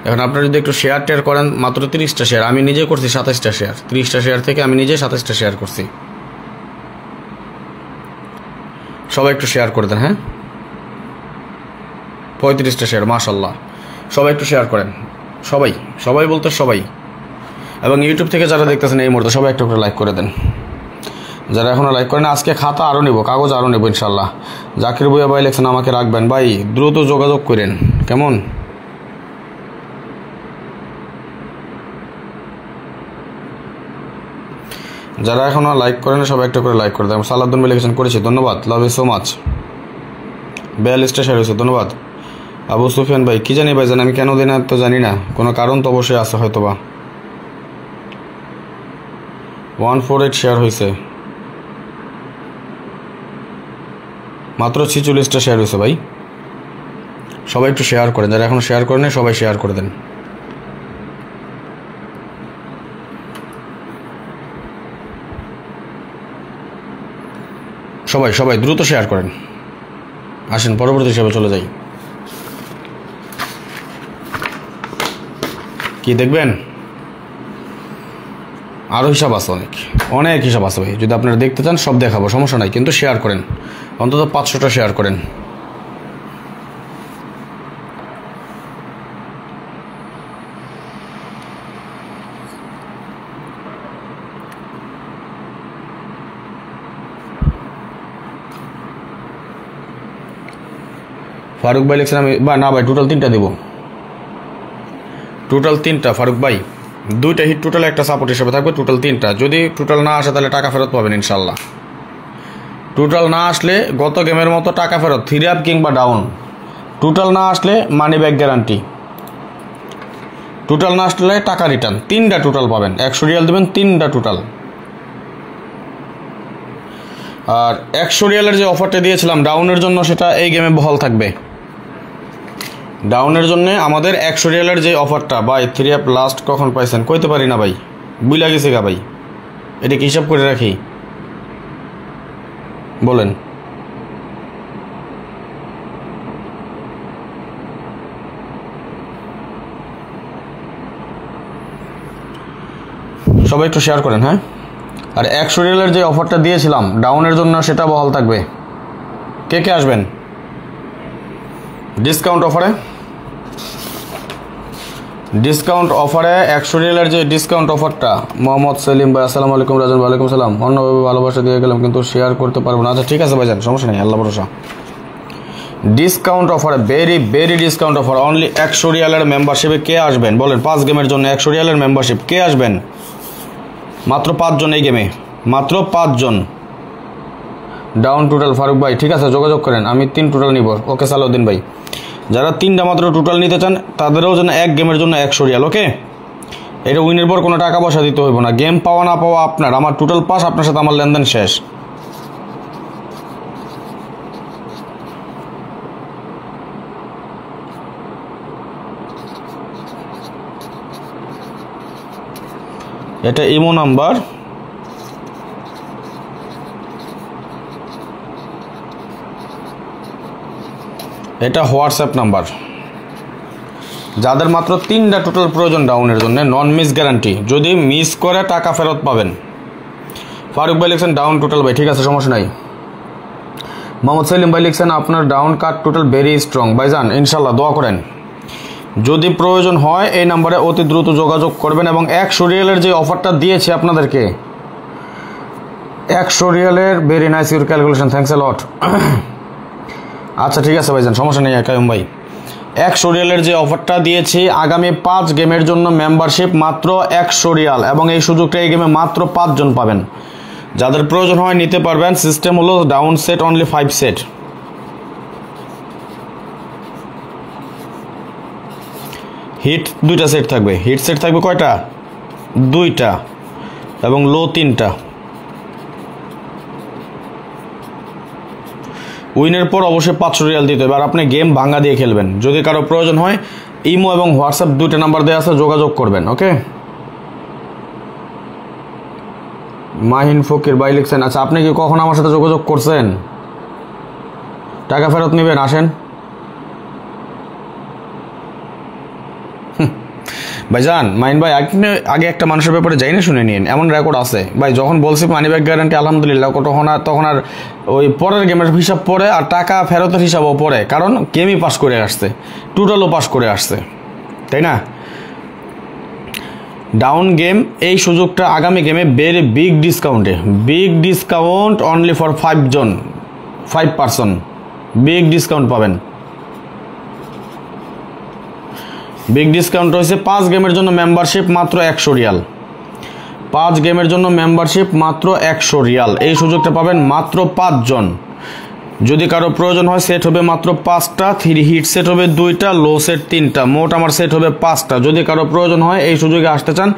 এখন আপনারা যদি একটু শেয়ার টেয়ার করেন, মাত্র 30টা শেয়ার, আমি নিজে করছি 27টা শেয়ার, 30টা শেয়ার থেকে আমি নিজে 27টা শেয়ার করছি। সবাই একটু শেয়ার করে দেন। হ্যাঁ 35টা শেয়ার, মাশাল্লাহ। সবাই একটু শেয়ার করেন, সবাই সবাই বলতে সবাই। এবং ইউটিউব থেকে যারা দেখতেছেন এই মুহূর্তে সবাই একটা করে লাইক করে দেন। যারা এখনও লাইক করেন, আজকে খাতা আরও নেব, কাগজ আরও নেব ইনশাল্লাহ। জাকির ভুইয়া ভাই লেখছেন আমাকে রাখবেন, ভাই দ্রুত যোগাযোগ করেন কেমন। যারা এখনও লাইক করেন সবাই একটা করে লাইক করে দেন। সালাউদ্দিন ভাই লিখেছেন করেছি, ধন্যবাদ, লাভ ইউ সো মাচ। 42টা শেয়ার হয়েছে, ধন্যবাদ। আবু সুফিয়ান ভাই কি জানি ভাইজান, আমি কেন দিই না তো জানি না, কোনো কারণ তো অবশ্যই আছে হয়তো বা। 148 শেয়ার হয়েছে, মাত্র 46টা শেয়ার হয়েছে ভাই। সবাই একটু শেয়ার করেন, যারা এখন শেয়ার করেন সবাই শেয়ার করে দেন। সবাই সবাই দ্রুত শেয়ার করেন। আসেন পরবর্তী হিসাবে চলে যাই। কি দেখবেন? আরও হিসাব আছে, অনেক অনেক হিসাব আছে ভাই। যদি আপনারা দেখতে চান সব দেখাবো, সমস্যা নাই, কিন্তু শেয়ার করেন, অন্তত 500টা শেয়ার করেন। ফারুক ভাই লিখছেন আমি, বা না ভাই টোটাল 3টা দেবো, টোটাল 3টা ফারুক ভাই, দুইটা হিট টোটাল, একটা সাপোর্ট হিসেবে থাকবে, টোটাল 3টা। যদি টোটাল না আসে তাহলে টাকা ফেরত পাবেন ইনশাল্লাহ। টোটাল না আসলে গত গেমের মতো টাকা ফেরত, 3 আপ কিংবা ডাউন। টোটাল না আসলে মানি ব্যাক গ্যারান্টি, টোটাল না আসলে টাকা রিটার্ন। 3টা টোটাল পাবেন, 100 রিয়াল দেবেন, 3টা টোটাল। আর 100 রিয়ালের যে অফারটা দিয়েছিলাম ডাউনের জন্য, সেটা এই গেমে বহাল থাকবে। ডাউনের জন্য আমাদের 100 রিয়ালের যে অফারটা, ভাই 3 আপ লাস্ট কখন পাইছেন কইতে পারি না ভাই, বুইলা গেছে গা ভাই। এটা কি হিসাব করে রাখি বলেন? সবাই একটু শেয়ার করেন, হ্যাঁ। আর 100 রিয়ালের যে অফারটা দিয়েছিলাম ডাউনের জন্য, সেটা বহাল থাকবে। কে কে আসবেন ডিসকাউন্ট অফারে? ডিসকাউন্ট অফারে 100 রিয়ালের যে ডিসকাউন্ট অফারটা, মোহাম্মদ সেলিম ভাই আসসালামু আলাইকুম। রাজন ওয়ালাইকুম সালাম। অন্যভাবে ভালোবাসা দিয়ে গেলাম কিন্তু শেয়ার করতে পারবো না। আচ্ছা ঠিক আছে ভাইজান, সমস্যা নেই, আল্লাহ ভরসা। ডিসকাউন্ট অফারে, ভেরি ডিসকাউন্ট অফার, অনলি 100 রিয়ালের মেম্বারশিপে কে আসবেন বলেন? 5 গেমের জন্য 100 রিয়ালের মেম্বারশিপ কে আসবেন? মাত্র 5 জন এই গেমে, মাত্র 5 জন। ডাউন টোটাল ফারুক ভাই, ঠিক আছে যোগাযোগ করেন, আমি 3 টোটাল নিব। ওকে সালাউদ্দিন ভাই, যারা 3টা মাত্র টোটাল নিতে চান তাদেরও যেন 1 গেমের জন্য 100 রিয়াল। ওকে, এটা উইনের পর কোনো টাকা পয়সা দিতে হইব না, গেম পাওয়া না পাওয়া আপনার। আমার টোটাল পাস, আপনার সাথে আমার লেনদেন শেষ। এটা ইমো নাম্বার, এটা হোয়াটসঅ্যাপ নাম্বার। যাদের মাত্র 3টা টোটাল প্রয়োজন ডাউনের জন্য, নন মিস গ্যারান্টি, যদি মিস করে টাকা ফেরত পাবেন। ফারুক ভাই লিখছেন ডাউন টোটাল ভাই, ঠিক আছে সমস্যা নাই। মোহাম্মদ সেলিম ভাই লিখছেন আপনার down card total very strong. ভাইজান ইনশাল্লাহ দোয়া করেন, যদি প্রয়োজন হয় এই নাম্বারে অতি দ্রুত যোগাযোগ করবেন। এবং 100 রিয়ালের যে অফারটা দিয়েছি আপনাদেরকে, 100 রিয়ালের, very nice your calculation, thanks a lot. আচ্ছা ঠিক আছে ভাইজান, সমস্যা নেই কায়ুম ভাই। 100 রিয়ালের যে অফারটা দিয়েছি, আগামী 5 গেমের জন্য মেম্বারশিপ মাত্র 100 রিয়াল, এবং এই সুযোগটা এই গেমে মাত্র 5 জন পাবেন। যাদের প্রয়োজন হয় নিতে পারবেন। সিস্টেম হলো down set only 5 set. Hit 2টা সেট থাকবে। হিট সেট থাকবে কয়টা? 2টা, এবং লো 3টা। উইনের পর অবশ্যই 500 রিয়াল দিতে হবে। আর আপনি গেম ভাঙ্গা দিয়ে খেলবেন। যদি কারো প্রয়োজন হয় ইমো এবং হোয়াটসঅ্যাপ 2টা নাম্বার দেওয়া আছে, যোগাযোগ করবেন। ওকে, মাহিন ফকির ভাই লিখছেন, আচ্ছা আপনি কি কখন আমার সাথে যোগাযোগ করছেন? টাকা ফেরত নেবেন, আসেন। ভাইজান মাইন ভাই, আপনি আগে একটা মানুষের ব্যাপারে যাই না শুনে নিন, এমন রেকর্ড আছে ভাই। যখন বলছি মানি ব্যাক গ্যারান্টি আলহামদুলিল্লাহ, তখন আর ওই পরের গেমের হিসাব পরে, আর টাকা ফেরতের হিসাবও পরে, কারণ গেমই পাস করে আসছে, টোটালও পাস করে আসছে, তাই না? ডাউন গেম, এই সুযোগটা আগামী গেমে ভেরি বিগ ডিসকাউন্টে, বিগ ডিসকাউন্ট অনলি ফর 5 জন, 5 পারসন, বিগ ডিসকাউন্ট পাবেন। বিগ ডিসকাউন্ট রয়েছে 5 গেমের জন্য মেম্বারশিপ মাত্র 100 রিয়াল। 5 গেমের জন্য মেম্বারশিপ মাত্র 100 রিয়াল। এই সুযোগটা পাবেন মাত্র 5 জন। যদি কারো প্রয়োজন হয় সেট হবে মাত্র 5টা, 3 হিট সেট হবে 2টা, লো সেট 3টা, মোট আমার সেট হবে 5টা। যদি কারো প্রয়োজন হয় এই সুযোগে আসতে চান,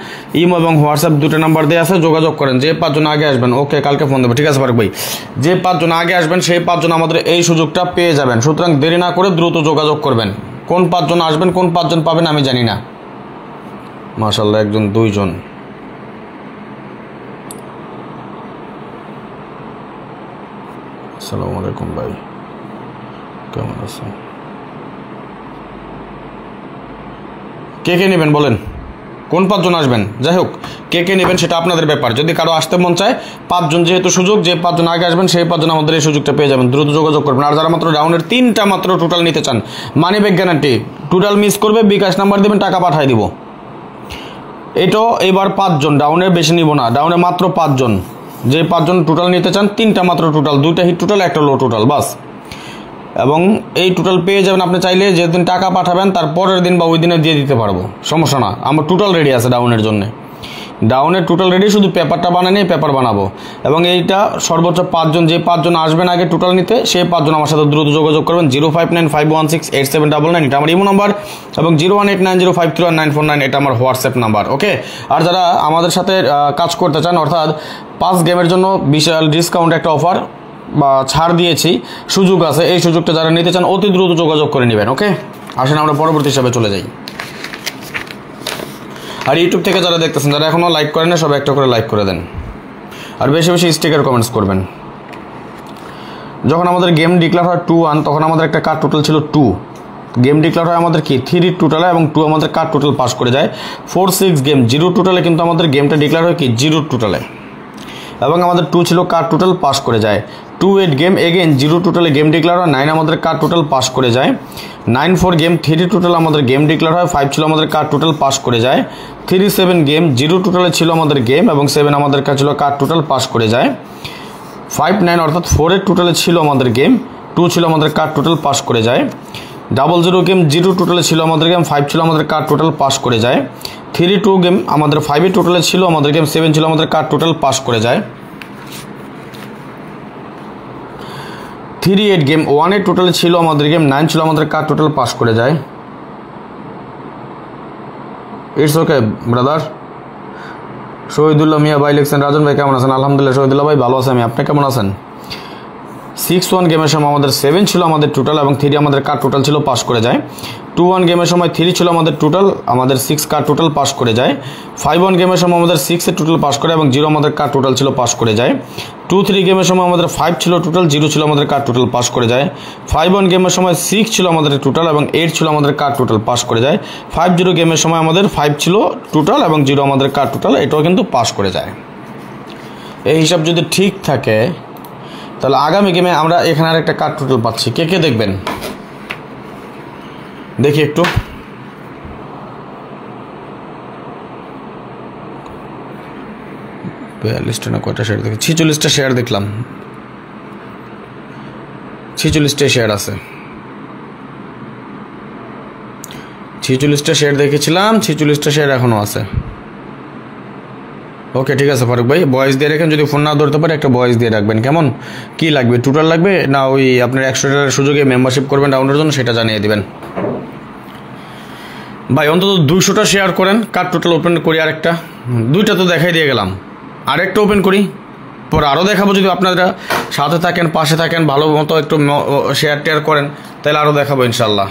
ইমো এবং হোয়াটসঅ্যাপ 2টা নাম্বার দেওয়া আছে, যোগাযোগ করেন। যে 5 জন আগে আসবেন, ওকে কালকে ফোন দেবো, ঠিক আছে ফারুক ভাই। যে 5 জন আগে আসবেন সেই 5 জন আমাদের এই সুযোগটা পেয়ে যাবেন। সুতরাং দেরি না করে দ্রুত যোগাযোগ করবেন। কোন 5 জন আসবেন, কোন 5 জন পাবেন আমি জানি না। মাশাআল্লাহ, 1 জন 2 জন। আসসালামু আলাইকুম ভাই, কেমন আছেন? কে কে নেবেন বলেন, কোন 5 জন আসবেন? যাই হোক, কে কে নেবেন সেটা আপনাদের ব্যাপার। যদি কারো আসতে মন চায়, 5 জন যেহেতু সুযোগ, যে 5 জন আগে আসবেন সেই 5 জন আমাদের এই সুযোগটা পেয়ে যাবেন। দ্রুত যোগাযোগ করবেন। আর যারা মাত্র ডাউনের 3টা মাত্র টোটাল নিতে চান, মানি ব্যাক গ্যারান্টি, টোটাল মিস করবে বিকাশ নাম্বার দেবেন, টাকা পাঠিয়ে দিব। এটাও এবার 5 জন, ডাউনের বেশি নিব না, ডাউনে মাত্র 5 জন। যে 5 জন টোটাল নিতে চান, 3টা মাত্র টোটাল, 2টা হিট টোটাল, 1টা লো টোটাল, বাস। এবং এই টোটাল পেয়ে যাবেন। আপনি চাইলে যেদিন টাকা পাঠাবেন তার পরের দিন বা ওই দিনে দিয়ে দিতে পারবো, সমস্যা না। আমার টোটাল রেডি আছে ডাউনের জন্য, ডাউনের টোটাল রেডি, শুধু পেপারটা বানাই নিয়ে পেপার বানাবো। এবং এইটা সর্বোচ্চ 5 জন, যে 5 জন আসবেন আগে টোটাল নিতে, সেই 5 জন আমার সাথে দ্রুত যোগাযোগ করবেন। 0595168799 এটা আমার ইমো নাম্বার, এবং 01890531949 এটা আমার হোয়াটসঅ্যাপ নাম্বার। ওকে, আর যারা আমাদের সাথে কাজ করতে চান, অর্থাৎ 5 গেমের জন্য বিশাল ডিসকাউন্ট একটা অফার বা ছাড় দিয়েছি, সুযোগ আছে, এই সুযোগটা যারা নিতে চান অতি দ্রুত যোগাযোগ করে নেবেন। ওকে, আসেন আমরা পরবর্তী হিসাবে চলে যাই। আর ইউটিউব থেকে যারা দেখতেছেন, যারা এখনও লাইক করেন না, সবাই একটা করে লাইক করে দেন, আর বেশি বেশি স্টিকার কমেন্টস করবেন। যখন আমাদের গেম ডিক্লেয়ার হয় 2-1, তখন আমাদের একটা কার্ড টোটাল ছিল 2। গেম ডিক্লেয়ার হয় আমাদের কি 3 টোটালে, এবং 2 আমাদের কার্ড টোটাল পাস করে যায়। 4-6 গেম 0 টোটালে, কিন্তু আমাদের গেমটা ডিক্লেয়ার হয় কি 0 টোটালে, এবং আমাদের 2 ছিল কার্ড টোটাল পাস করে যায়। 2-8 গেম এগেন 0 টোটালে গেম ডিক্লেয়ার হয়, 9 আমাদের কার্ড টোটাল পাস করে যায়। 9-4 গেম 3 টোটাল আমাদের গেম ডিক্লেয়ার হয়, 5 ছিল আমাদের কার্ড টোটাল পাস করে যায়। 3-7 গেম 0 টোটালে ছিল আমাদের গেম, এবং 7 আমাদের কাছে ছিল কার্ড টোটাল পাস করে যায়। 5-9 অর্থাৎ 4 টোটালে ছিল আমাদের গেম, 2 ছিল আমাদের কার্ড টোটাল পাস করে যায়। 0-0 গেম 0 টোটালে ছিল আমাদের গেম, 5 ছিল আমাদের কার্ড টোটাল পাস করে যায়। 3-2 গেম আমাদের 5 টোটালে ছিল আমাদের গেম, 7 ছিল আমাদের কার্ড টোটাল পাস করে যায়। 3-8 গেম 1 টোটালে ছিল আমাদের গেম, 9 ছিল আমাদের কার্ড টোটাল পাস করে যায়। It's okay brother. Shahidullah Miah ভাই লিখছেন, রাজন ভাই কেমন আছেন? আলহামদুলিল্লাহ শহীদুল্লাহ ভাই ভালো আছে আমি, আপনি কেমন আছেন? 6-1 গেমের সময় আমাদের 7 ছিল আমাদের টোটাল, এবং 3 আমাদের কার্ড টোটাল ছিল পাস করে যায়। 2-1 গেমের সময় 3 ছিল আমাদের টোটাল, আমাদের 6 কার্ড টোটাল পাস করে যায়। 5-1 গেমের সময় আমাদের 6 টোটাল পাস করে, এবং 0 আমাদের কার্ড টোটাল ছিল পাস করে যায়। 2-3 গেমের সময় আমাদের 5 ছিল টোটাল, 0 ছিল আমাদের কার্ড টোটাল পাস করে যায়। 5-1 গেমের সময় 6 ছিল আমাদের টোটাল, এবং 8 ছিল আমাদের কার্ড টোটাল পাস করে যায়। 5-0 গেমের সময় আমাদের 5 ছিল টোটাল, এবং 0 আমাদের কার্ড টোটাল, এটাও কিন্তু পাস করে যায়। এই হিসাব যদি ঠিক থাকে, তাহলে আগামী গেমে আমরা এখানে আর একটা কার্ড টোটাল পাচ্ছি। কে কে দেখবেন দেখি একটু। লিস্টে না কয়টা শেয়ার দেখি, 46টা শেয়ার দেখলাম, 46টা শেয়ার আছে, 46টা শেয়ার দেখেছিলাম, 46টা শেয়ার এখনো আছে। ওকে ঠিক আছে ফারুক ভাই, ভয়েস দিয়ে রাখেন, যদি ফোন না ধরতে পারে একটা ভয়েস দিয়ে রাখবেন। কেমন কি লাগবে, টোটাল লাগবে না ওই আপনার 100 টাকার সুযোগে মেম্বারশিপ করবেন ডাউনলোডের জন্য, সেটা জানিয়ে দিবেন ভাই। অন্তত 200টা শেয়ার করেন, কার্ড টোটাল ওপেন করি আরেকটা, 2টা তো দেখাই দিয়ে গেলাম, আরেকটা ওপেন করি, পরে আরও দেখাবো। যদি আপনারা সাথে থাকেন, পাশে থাকেন, ভালো মতো একটু শেয়ার টেয়ার করেন, তাহলে আরও দেখাবো ইনশাল্লাহ।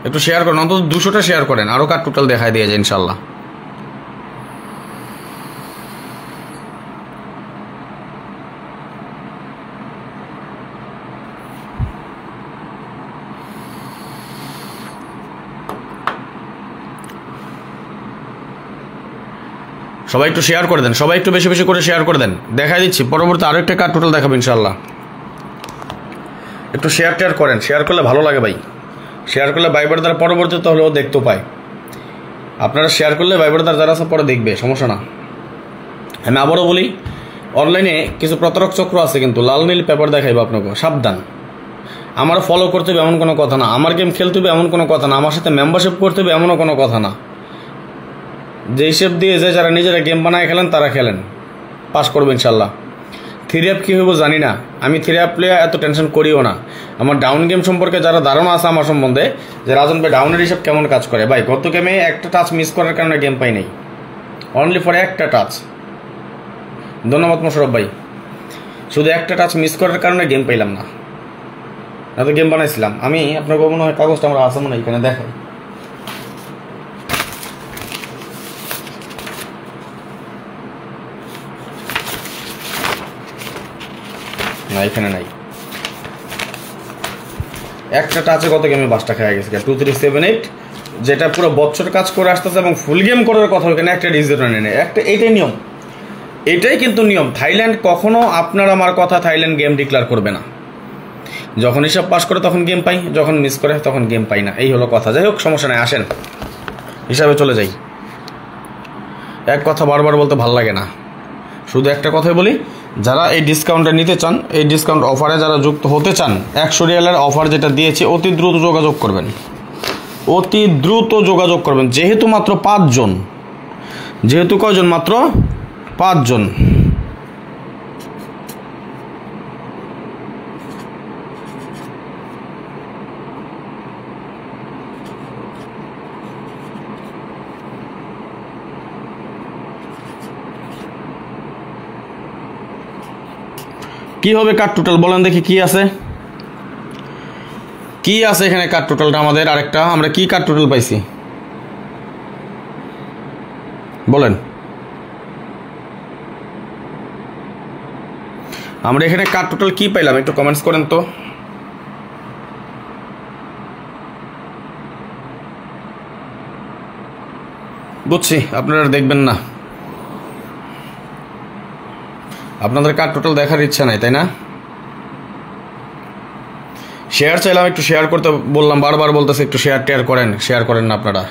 একটু শেয়ার করেন, অন্তত 200টা শেয়ার করেন, আরও কার্ড টোটাল দেখাই দিয়ে যায় ইনশাল্লাহ। সবাই একটু শেয়ার করে দেন, সবাই একটু বেশি বেশি করে শেয়ার করে দেন, দেখাই দিচ্ছি পরবর্তী আরও একটা কার্ড টোটাল দেখাবো ইনশাল্লাহ। একটু শেয়ার টেয়ার করেন, শেয়ার করলে ভালো লাগে ভাই, শেয়ার করলে ভাই ব্রাদার পরবর্তীতে হলেও দেখতেও পায়। আপনারা শেয়ার করলে ভাই ব্রাদার যারা আছে পরে দেখবে, সমস্যা না। আমি আবারও বলি, অনলাইনে কিছু প্রতারক চক্র আছে, কিন্তু লাল নীল পেপার দেখাইবো আপনাকে, সাবধান। আমার ফলো করতে হবে এমন কোনো কথা না, আমার গেম খেলতে হবে এমন কোনো কথা না, আমার সাথে মেম্বারশিপ করতে হবে এমনও কোনো কথা না। যে হিসেব দিয়ে যে যারা নিজেরা গেম বানায় খেলেন তারা খেলেন, পাস করবে ইনশাল্লাহ। 3 কী হইব জানি না, আমি 3 প্লেয়ে এত টেনশন করিও না। আমার ডাউন গেম সম্পর্কে যারা ধারণা আছে আমার সম্বন্ধে, যে রাজন ভাই ডাউনের হিসাব কেমন কাজ করে, ভাই গত গেমে একটা টাচ মিস করার কারণে গেম পাই নাই, অনলি ফর একটা টাচ। ধন্যবাদ মোশারফ ভাই, শুধু একটা টাচ মিস করার কারণে গেম পাইলাম না, এত গেম বানাইছিলাম আমি। আপনার মনে হয় কাগজটা আমরা আছে মনে হয় এখানে দেখাই, না এখানে নাই। একটা টাচে কত গেমে 5টা খেয়ে গেছে, 2 3 7 8, যেটা পুরো বছর কাজ করে আসতেছে এবং ফুল গেম করার কথা, ওখানে একটা ডিজিট নেই একটা, এইটাই নিয়ম, এটাই কিন্তু নিয়ম। থাইল্যান্ড কখনো আপনার আমার কথা, থাইল্যান্ড গেম ডিক্লেয়ার করবে না। যখন হিসাব পাস করে তখন গেম পাই, যখন মিস করে তখন গেম পাই না, এই হলো কথা। যাই হোক সমস্যা নাই, আসেন হিসাবে চলে যাই। এক কথা বারবার বলতে ভাল লাগে না, শুধু একটা কথাই বলি, যারা এই ডিসকাউন্টটা নিতে চান, এই ডিসকাউন্ট অফারে যারা যুক্ত হতে চান, 100 রিয়ালের অফার যেটা দিয়েছি, অতি দ্রুত যোগাযোগ করবেন, অতি দ্রুত যোগাযোগ করবেন। যেহেতু মাত্র 5 জন, যেহেতু কয়জন, মাত্র 5 জন। কি হবে কার্ড টোটাল বলেন দেখি, কি আছে, কি আছে এখানে কার্ড টোটালটা আমাদের? আরেকটা আমরা কি কার্ড টোটাল পাইছি বলেন? আমরা এখানে কার্ড টোটাল কি পাইলাম একটু কমেন্টস করেন তো। বুঝছি আপনারা দেখবেন না, আপনাদের কার্ড টোটাল দেখার ইচ্ছা নাই, তাই না? শেয়ার চাইলাম, একটু শেয়ার করতে বললাম, বারবার বলতেছে একটু শেয়ার টেয়ার করেন, শেয়ার করেন না আপনারা।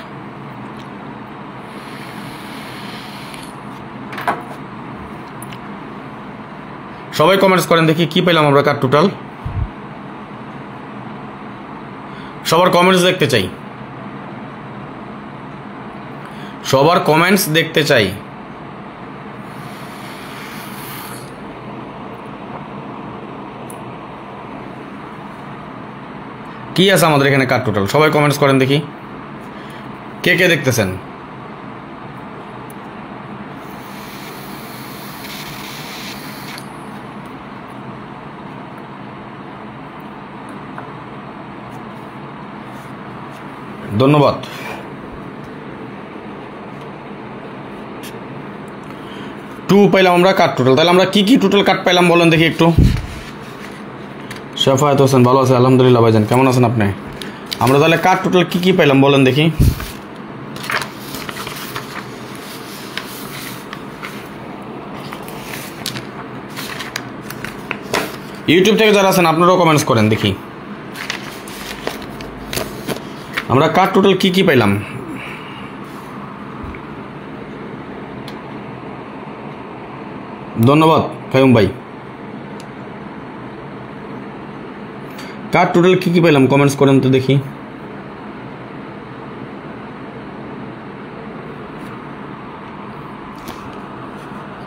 সবাই কমেন্টস করেন দেখি কি পেলাম আমরা কার্ড টোটাল। সবার কমেন্টস দেখতে চাই, সবার কমেন্টস দেখতে চাই। কি আছে আমাদের এখানে কার্ড টোটাল? সবাই কমেন্টস করেন দেখি কে কে দেখতেছেন। ধন্যবাদ। 2 পাইলাম আমরা কার্ড টোটাল। তাহলে আমরা কি কি টোটাল কার্ড পাইলাম বলেন দেখি একটু। শেফায়েত হোসেন ভালো আছে আলহামদুলিল্লাহ। ভাইজান কেমন আছেন আপনি? আমরা তাহলে কার্ড টোটাল কি কি পাইলাম বলেন দেখি। ইউটিউব থেকে যারা আছেন আপনারাও কমেন্টস করেন দেখি আমরা কার্ড টোটাল কি কি পাইলাম। ধন্যবাদ কায়ুম ভাই। কার্ড টোটাল কি কি পেলাম কমেন্টস করেন তো দেখি।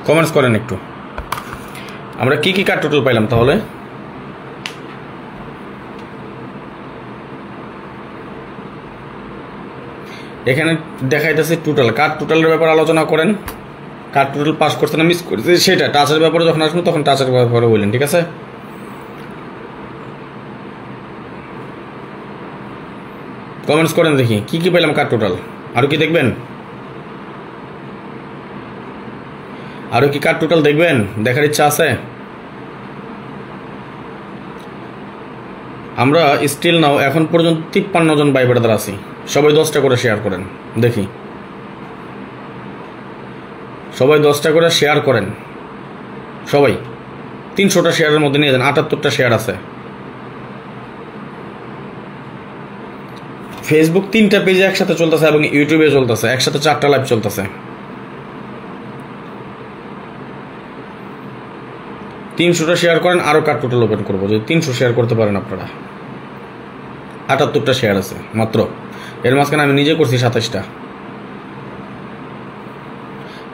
কমেন্টস করেন একটু আমরা কি কি কার্ড টোটাল পাইলাম। তাহলে এখানে দেখাইতেছে টোটাল। কার্ড টোটালের ব্যাপারে আলোচনা করেন। কার্ড টোটাল পাস করছে না মিস করছে সেটা, টাচের ব্যাপারে যখন আসবো তখন টাচের ব্যাপারে বললেন, ঠিক আছে? কমেন্টস করেন দেখি কি কি পেলাম কার্ড টোটাল। আরও কি দেখবেন? আরও কি কার্ড টোটাল দেখবেন? দেখার ইচ্ছা আছে? আমরা স্টিল নাও এখন পর্যন্ত 53 জন ভাই ব্রাদার আছি। সবাই 10টা করে শেয়ার করেন দেখি, সবাই 10টা করে শেয়ার করেন। সবাই 300টা শেয়ারের মধ্যে নিয়ে যান, 78টা শেয়ার আছে। ফেসবুক 3টা পেজে একসাথে চলতেছে এবং ইউটিউবে চলতেছে একসাথে, 4টা লাইভ চলতেছে। 300টা শেয়ার করেন, আরও কার্ড টোটাল ওপেন করবো যদি 300 শেয়ার করতে পারেন আপনারা। 78টা শেয়ার আছে মাত্র, এর মাঝখানে আমি নিজে করছি 27টা।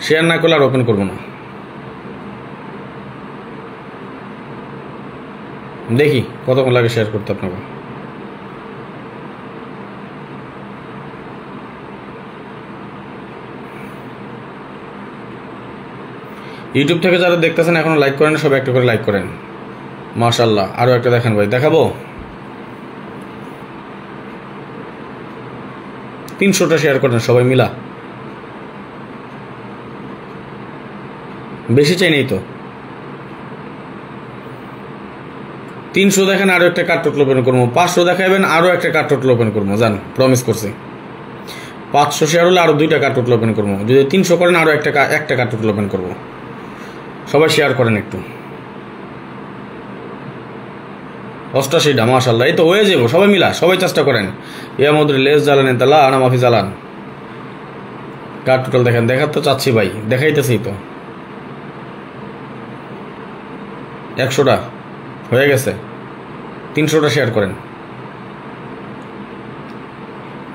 শেয়ার না করলে আর ওপেন করবো না। দেখি কতক্ষণ লাগে শেয়ার করতে আপনাকে। ইউটিউব থেকে যারা দেখতেছেন এখনো লাইক করেন, সবাই একটা করে লাইক করেন। মাশাআল্লাহ, আরও একটা দেখেন ভাই, দেখাবো। 300টা শেয়ার করেন সবাই মিলা, বেশি চাই নেই তো। 300 দেখেন, আরও একটা কার্ড টোটাল ওপেন করবো। 500 দেখাবেন, আরও একটা কার্ড টোটাল ওপেন করবো, জান প্রমিস করছি। 500 শেয়ার হলে আরও 2টা কার্ড টোটাল ওপেন করবো। যদি 300 করেন আরও একটা কার্ড টোটাল ওপেন করবো। সবাই শেয়ার করেন একটু। 88টা মাশাআল্লাহ, এই তো হয়ে যাবো সবাই মিলা, সবাই চেষ্টা করেন। ইয়া মদুরি লেস জ্বালান তালা আনা মাফি জ্বালান। কার্ড টোটাল দেখেন, দেখার তো চাচ্ছি ভাই, দেখাইতেছি তো। 100টা হয়ে গেছে, 300টা শেয়ার করেন,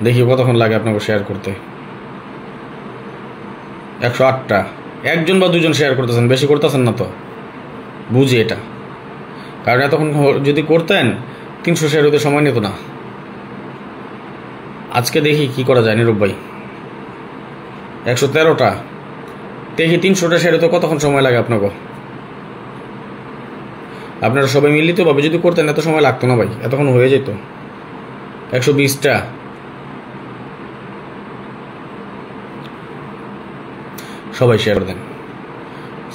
দেখি কতক্ষণ লাগে আপনাকে শেয়ার করতে। 108টা, একজন বা দুজন শেয়ার করতেছেন, বেশি করতেছেন না তো, বুঝি এটা। কারণ এতক্ষণ যদি করতেন 300 শেয়ার হতে সময় নিত না। আজকে দেখি কি করা যায় নীরব ভাই। 113টা, দেখি 300টা শেয়ার হতে কতক্ষণ সময় লাগে আপনাকে। আপনারা সবাই মিলিতভাবে যদি করতেন এত সময় লাগতো না ভাই, এতক্ষণ হয়ে যেত। 120টা, সবাই শেয়ার করে দেন।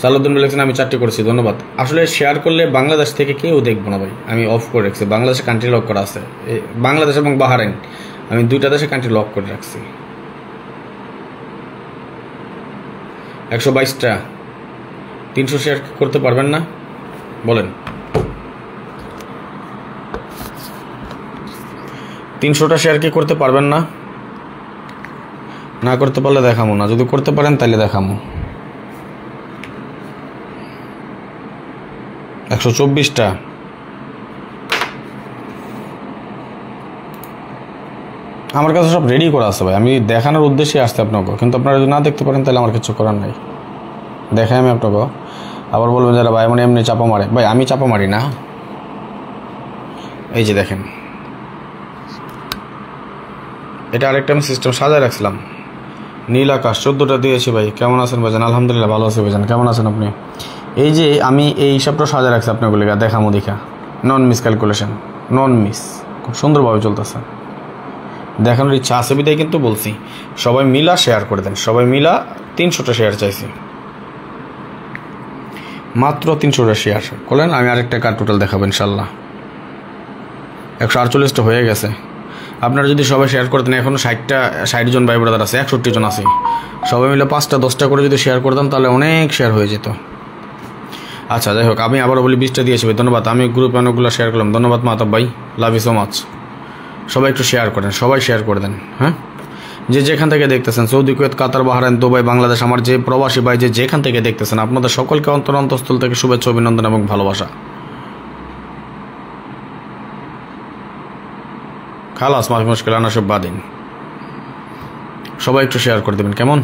সালাউদ্দিন বলেছেন আমি 4টি করেছি, ধন্যবাদ। আসলে শেয়ার করলে বাংলাদেশ থেকে কেউ দেখবো না ভাই, আমি অফ করে রাখছি। বাংলাদেশে কান্ট্রি লক করা আছে, বাংলাদেশ এবং বাহারাইন, আমি 2টা দেশে কান্ট্রি লক করে রাখছি। 122টা, 300 শেয়ার করতে পারবেন না বলেন? 300টা শেয়ার কি করতে পারবেন না? না করতে পারলে দেখামো না, যদি করতে পারেন তাহলে দেখামো। 124টা, আমার কাছে সব রেডি করা আছে ভাই, আমি দেখানোর উদ্দেশ্যে আসতে আপনাকে, কিন্তু আপনারা যদি না দেখতে পারেন তাহলে আমার কিছু করার নাই। দেখাই আমি আপনাকে, আবার বলবেন যারা ভাই মানে এমনি চাপা মারে, ভাই আমি চাপা মারি না। এই যে দেখেন, এটা আরেকটা আমি সিস্টেম সাজায় রাখছিলাম। নীল আকাশ 14টা দিয়েছি ভাই, কেমন আছেন ভাইজান? আলহামদুলিল্লাহ ভালো আছি ভাইজান, কেমন আছেন আপনি? এই যে আমি এই হিসাবটা সাজায় রাখছি আপনাগুলো দেখামো দেখা, নন মিস ক্যালকুলেশন, নন মিস, খুব সুন্দরভাবে চলতেছে। দেখানোর ইচ্ছা আছে বিদায় কিন্তু বলছি সবাই মিলা শেয়ার করে দেন, সবাই মিলা। 300টা শেয়ার চাইছি, মাত্র 300টা শেয়ার করলেন। আমি আরেকটা কার্ড টোটাল দেখাবো ইনশাল্লাহ। 148টা হয়ে গেছে। আপনারা যদি সবাই শেয়ার করতেন, এখনও 60 জন ভাই ব্রাদার আছে, 61 জন আছে, সবাই মিলে 5টা 10টা করে যদি শেয়ার করতাম তাহলে অনেক শেয়ার হয়ে যেত। আচ্ছা যাই হোক, আমি আবারও বলি 20টা দিয়েছি ভাই, ধন্যবাদ। আমি গ্রুপে অনেকগুলো শেয়ার করলাম, ধন্যবাদ মাতাব ভাই, লাভ ইউ সো মাচ। সবাই একটু শেয়ার করেন, সবাই শেয়ার করে দেন। হ্যাঁ, যে যেখান থেকে দেখতেছেন, সৌদি, কুয়েত, কাতার, বাহরাইন, দুবাই, বাংলাদেশ, আমার যে প্রবাসী ভাই যে যেখান থেকে দেখতেছেন, আপনাদের সকলকে অন্তরস্থল থেকে শুভেচ্ছা, অভিনন্দন এবং ভালোবাসা। খালাস মাফি মুশকিল আনা সব বাদিন। সবাই একটু শেয়ার করে দেবেন কেমন?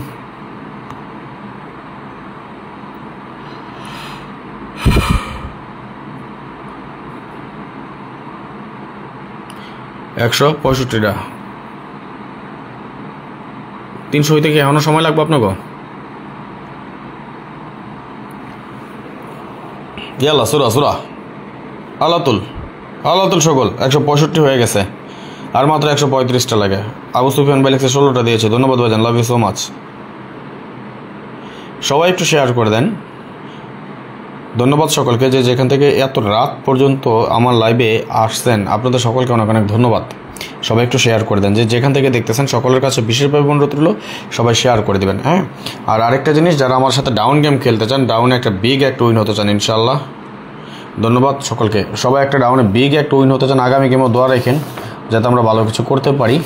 একশো 65টা, 300 হইতে কি এখনো সময় লাগবে আপনাকে? ইয়াল্লা সুরা সুরা আলাতুল সকল 165 হয়ে গেছে, আর মাত্র 135টা লাগে। আবু সুফিয়ান ভাই লিখছে 16টা দিয়েছে, ধন্যবাদ ভাইজান, লাভ ইউ সো মাচ। সবাই একটু শেয়ার করে দেন। ধন্যবাদ সকলকে যে যেখান থেকে এত রাত পর্যন্ত আমার লাইভে আসছেন, আপনাদের সকলকে অনেক অনেক ধন্যবাদ। সবাই একটু শেয়ার করে দেন, যে যেখান থেকে দেখতেছেন সকলের কাছে বিশেষভাবে অনুরোধ রইল সবাই শেয়ার করে দেবেন। হ্যাঁ, আর আরেকটা জিনিস, যারা আমার সাথে ডাউন গেম খেলতে চান, ডাউনে একটা বিগ একটা উইন হতে চান ইনশাল্লাহ, ধন্যবাদ সকলকে। সবাই একটা ডাউনে বিগ একটা উইন হতে চান, আগামী গেমও দোয়া রাখেন যাতে আমরা ভালো কিছু করতে পারি।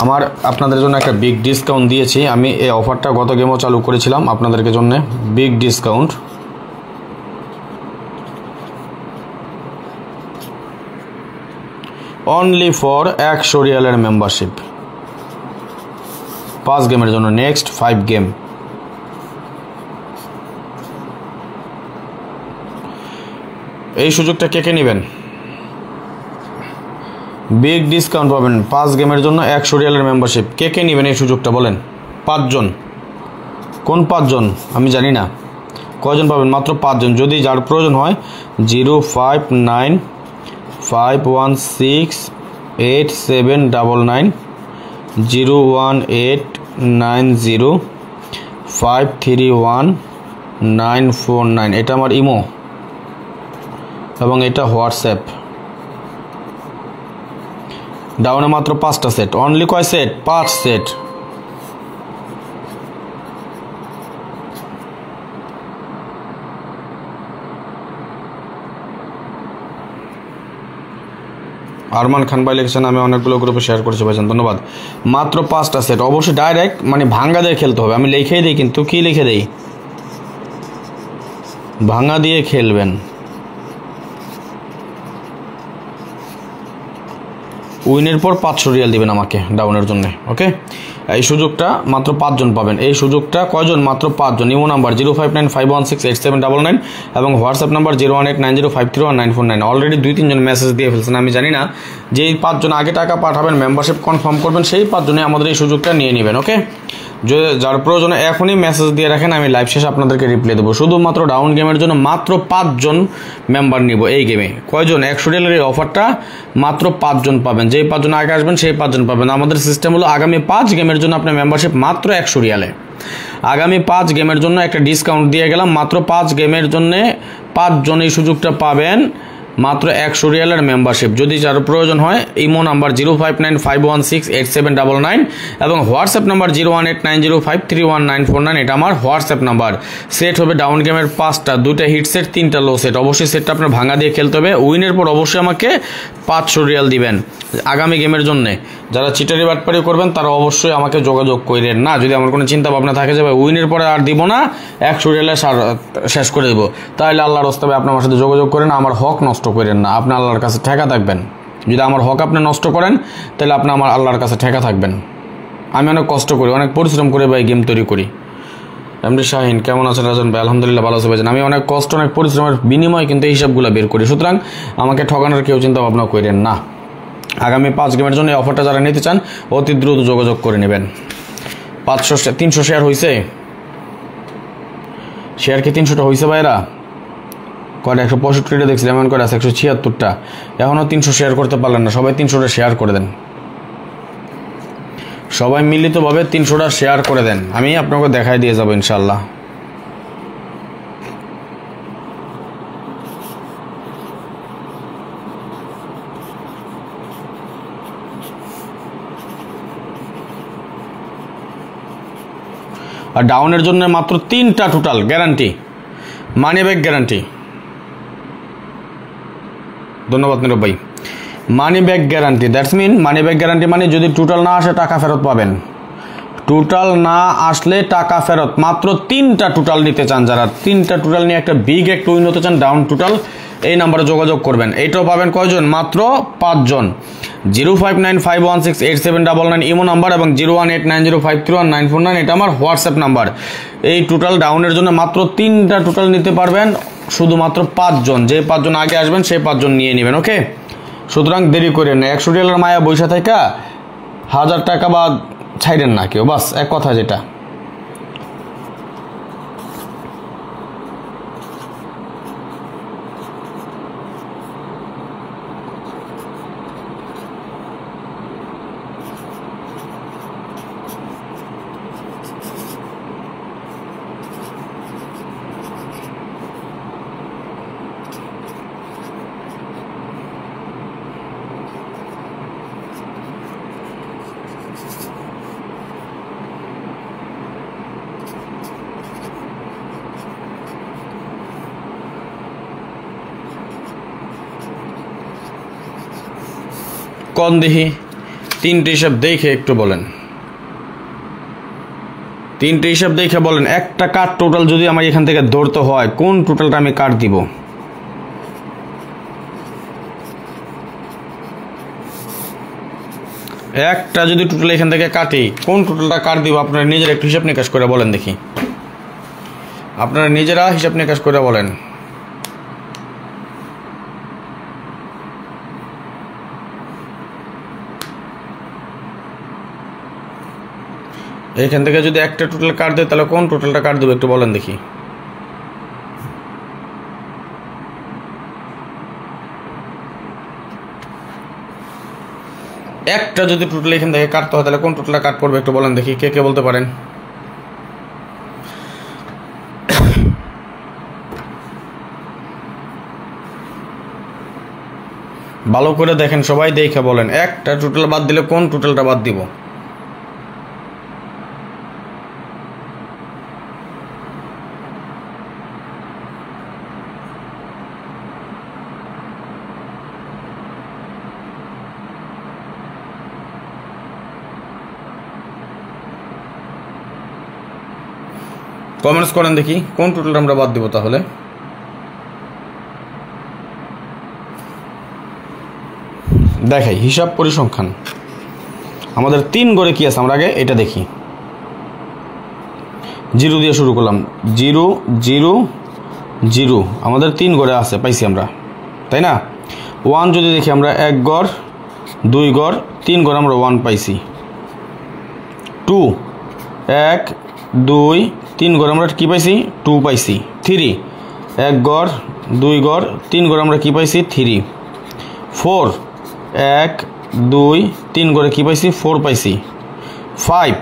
আমার আপনাদের জন্য একটা বিগ ডিসকাউন্ট দিয়েছি আমি, এই অফারটা গত গেমও চালু করেছিলাম আপনাদেরকে জন্য, বিগ ডিসকাউন্ট। অনলি ফর 100 রিয়ালের মেম্বারশিপ 5 গেমের জন্য, নেক্সট 5 গেম। এই সুযোগটা কে কে নেবেন? বিগ ডিসকাউন্ট পাবেন 5 গেমের জন্য, 100 রিয়ালের মেম্বারশিপ। কে কে নেবেন এই সুযোগটা বলেন? 5 জন। কোন 5 জন আমি জানি না, কয়জন পাবেন? মাত্র 5 জন। যদি যার প্রয়োজন হয় 05951687999 01890531949, এটা আমার ইমো এবং এটা হোয়াটসঅ্যাপ। ডাউনে মাত্র 5টা সেট, অনলি কয় সেট? 5 সেট। আরমান খান ভাই লিখেছেন আমি অনেকগুলো গ্রুপে শেয়ার করেছি ভাইজান, ধন্যবাদ। মাত্র 5টা সেট, অবশ্যই ডাইরেক্ট মানে ভাঙ্গা দিয়ে খেলতে হবে। আমি লিখেই দিই, কিন্তু কি লিখে দিই? ভাঙা দিয়ে খেলবেন। উইনের পর 500 রিয়াল দিবেন আমাকে ডাউনের জন্য। ওকে, এই সুযোগটা মাত্র 5 জন পাবেন। এই সুযোগটা কয়জন? মাত্র 5 জন। ইমো নাম্বার 0595168799 এবং হোয়াটসঅ্যাপ নাম্বার 01890531949। অলরেডি 2-3 জন মেসেজ দিয়ে ফেলছেন। আমি জানি না যে এই 5 জন আগে টাকা পাঠাবেন, মেম্বারশিপ কনফার্ম করবেন, সেই 5 জনে আমাদের এই সুযোগটা নিয়ে নেবেন। ওকে, যার প্রয়োজনে এখনই মেসেজ দিয়ে রাখেন, আমি লাইভ শেষে আপনাদেরকে রিপ্লাই দেবো। শুধুমাত্র ডাউন গেমের জন্য মাত্র 5 জন মেম্বার নিব এই গেমে। কয়জন? 100 রিয়ালের এই অফারটা মাত্র 5 জন পাবেন। যেই 5 জন আগে আসবেন সেই 5 জন পাবেন। আমাদের সিস্টেম হলো আগামী 5 গেমের জন্য আপনার মেম্বারশিপ মাত্র 100 রিয়ালে। আগামী 5 গেমের জন্য একটা ডিসকাউন্ট দিয়ে গেলাম। মাত্র 5 গেমের জন্য 5 জন এই সুযোগটা পাবেন, মাত্র 100 রিয়ালের মেম্বারশিপ। যদি যার প্রয়োজন হয় ইমো নাম্বার 0595168799 এবং হোয়াটসঅ্যাপ নাম্বার 01890531949। এটা আমার হোয়াটসঅ্যাপ নাম্বার। সেট হবে ডাউন গেমের 5টা, 2টা হিট সেট, 3টা লো সেট। অবশ্যই সেটটা আপনার ভাঙা দিয়ে খেলতে হবে। উইনের পর অবশ্যই আমাকে 500 রিয়াল দিবেন আগামী গেমের জন্যে। যারা চিটারি বাটপারি করবেন তারা অবশ্যই আমাকে যোগাযোগ করেন না। যদি আমার কোনো চিন্তা ভাবনা থাকে যে উইনের পরে আর দিব না, 100 রিয়ালে শেষ করে দেবো, তাহলে আল্লাহর রাস্তায় আপনি আমার সাথে যোগাযোগ করেন। আমার হক নষ্ট করেন না, আপনি আল্লাহর কাছে ঠেকা থাকবেন। যদি আমার হক আপনি নষ্ট করেন তাহলে আপনি আমার আল্লাহর কাছে ঠেকা থাকবেন। আমি অনেক কষ্ট করি, অনেক পরিশ্রম করে ভাই গেম তৈরি করি। এমডি শাহিন কেমন আছেন? রাজন ভাই আলহামদুলিল্লাহ ভালো আছে ভাইজান। আমি অনেক কষ্ট, অনেক পরিশ্রমের বিনিময়ে কিন্তু এই হিসাবগুলো বের করি। সুতরাং আমাকে ঠকানোর কেউ চিন্তা ভাবনা করেন না। আগামী 5 গেমের জন্য এই অফারটা যারা নিতে চান অতি দ্রুত যোগাযোগ করে নেবেন। 300 শেয়ার হয়েছে? শেয়ার কি 300টা হয়েছে ভাইরা? কয়টা? 165টা দেখছিলাম, এমন করে আছে 176টা। এখনও 300 শেয়ার করতে পারলেন না। সবাই 300টা শেয়ার করে দেন, সবাই মিলিতভাবে 300টা শেয়ার করে দেন। আমি আপনাকে দেখাই দিয়ে যাবো ইনশাল্লাহ। আর ডাউনের জন্য মাত্র 3টা total guarantee, money back guarantee. ধন্যবাদ নীরব ভাই। Money back guarantee, that's mean money back guarantee মানে যদি টোটাল না আসে টাকা ফেরত পাবেন। টোটাল না আসলে টাকা ফেরত। মাত্র 3টা টোটাল নিতে চান যারা, 3টা টোটাল নিয়ে একটা বিগ একটা উইন হতে চান, ডাউন টোটাল, এই নাম্বারে যোগাযোগ করবেন। এইটাও পাবেন কয়জন? মাত্র 5 জন। 0595168799 ইমো নাম্বার এবং 01890531949 এটা আমার হোয়াটসঅ্যাপ নাম্বার। এই টোটাল ডাউনের জন্য মাত্র 3টা টোটাল নিতে পারবেন, শুধুমাত্র 5 জন। যে 5 জন আগে আসবেন সেই 5 জন নিয়ে নেবেন। ওকে, সুতরাং দেরি করেন না। 100 রিয়ালের মায়া বৈশা থেকে 1000 টাকা বা ছাইরেন না কেউ, বাস এক কথা যেটা। কোন দেখি 3টে হিসাব দেখে একটু বলেন, 3টে হিসাব দেখে বলেন। একটা কার্ড টোটাল যদি আমার এখান থেকে ধরতে হয়, কোন টোটালটা আমি কার্ড দিব? একটা যদি টোটাল এখান থেকে কাটি, কোন টোটালটা কার্ড দিব? আপনারা নিজেরা একটু হিসাব নিকাশ করে বলেন দেখি। আপনারা নিজেরা হিসাব নিকাশ করে বলেন। এখান থেকে যদি একটা টোটাল কার্ড দেয় তাহলে কোন টোটালটা কার্ড দেবো একটু বলেন দেখি। একটা যদি টোটাল এখান থেকে কাটতে হয় তাহলে কোন টোটালটা কাট করবে একটু বলেন দেখি। কে কে বলতে পারেন? ভালো করে দেখেন, সবাই দেখে বলেন। একটা টোটাল বাদ দিলে কোন টোটালটা বাদ দিব? কমেন্টস করেন দেখি কোন টোটালটা আমরা বাদ দিব তাহলে। দেখাই হিসাব পরিসংখ্যান। আমাদের 3 ঘরে কি আছে আমরা আগে এটা দেখি। 0 দিয়ে শুরু করলাম, 0 0 0 আমাদের 3 ঘরে আছে, পাইছি আমরা, তাই না? 1 যদি দেখি আমরা 1 ঘর 2 ঘর 3 ঘর আমরা 1 পাইছি। 2 1 2 3 ঘর আমরা কি পাইছি? 2 পাইছি। 3 1 ঘর 2 ঘর 3 ঘর আমরা কি পাইছি? 3। 4 1 2 3 ঘরে কি পাইছি? 4 পাইছি। 5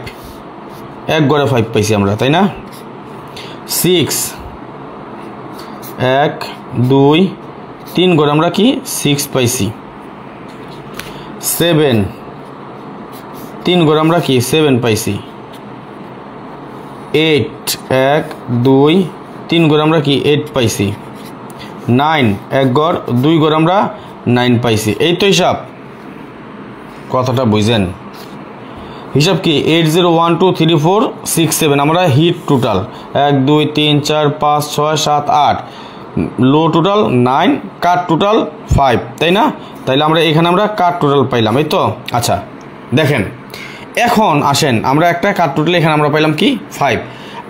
1 ঘরে 5 পাইছি আমরা, তাই না? 6 1 2 3 ঘরে আমরা কি? 6 পাইছি। 7 3 ঘরে আমরা কি? 7 পাইছি। 8 1 2 3 ঘরে আমরা কি? 8 পাইছি। 9 1 ঘর 2 ঘর আমরা 9 পাইছি। এই তো হিসাব, কথাটা বুঝেন? হিসাব কি? 8 0 1 2 3 4 6 7 আমরা হিট টোটাল 1 2 3 4 5 6 7 8, লো টোটাল 9, কাট টোটাল 5, তাই না? তাইলে আমরা এখানে আমরা কাট টোটাল পাইলাম, এই তো। আচ্ছা দেখেন, এখন আসেন আমরা একটা কাট টোটাল এখানে আমরা পাইলাম কি? 5।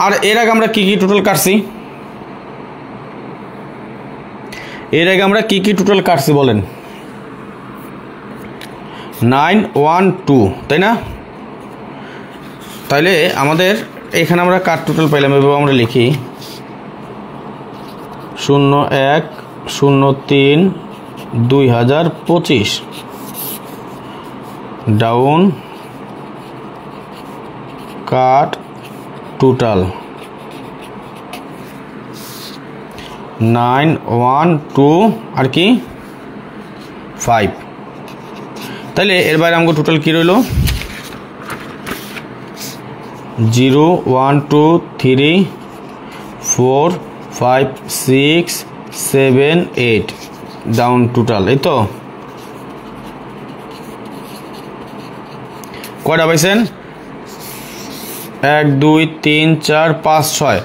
আর এর আগে আমরা কি কি টোটাল কাটছি? এর আগে আমরা কি কি টোটাল কাটছি বলেন? 9 1 2, তাই না? তাইলে আমাদের এখানে আমরা কাট টোটাল পাইলাম, এভাবে আমরা লিখি 0 1 0 3 2025 ডাউন কাট টোটাল 9 1 2 আর কি 5। তাহলে এর বাইরে আমাকে টোটাল কি রইল? 0 1 2 3 4 5 6 7 8 ডাউন টোটাল, এই তো। কয়টা পাইছেন? 1 2 3 4 5 6।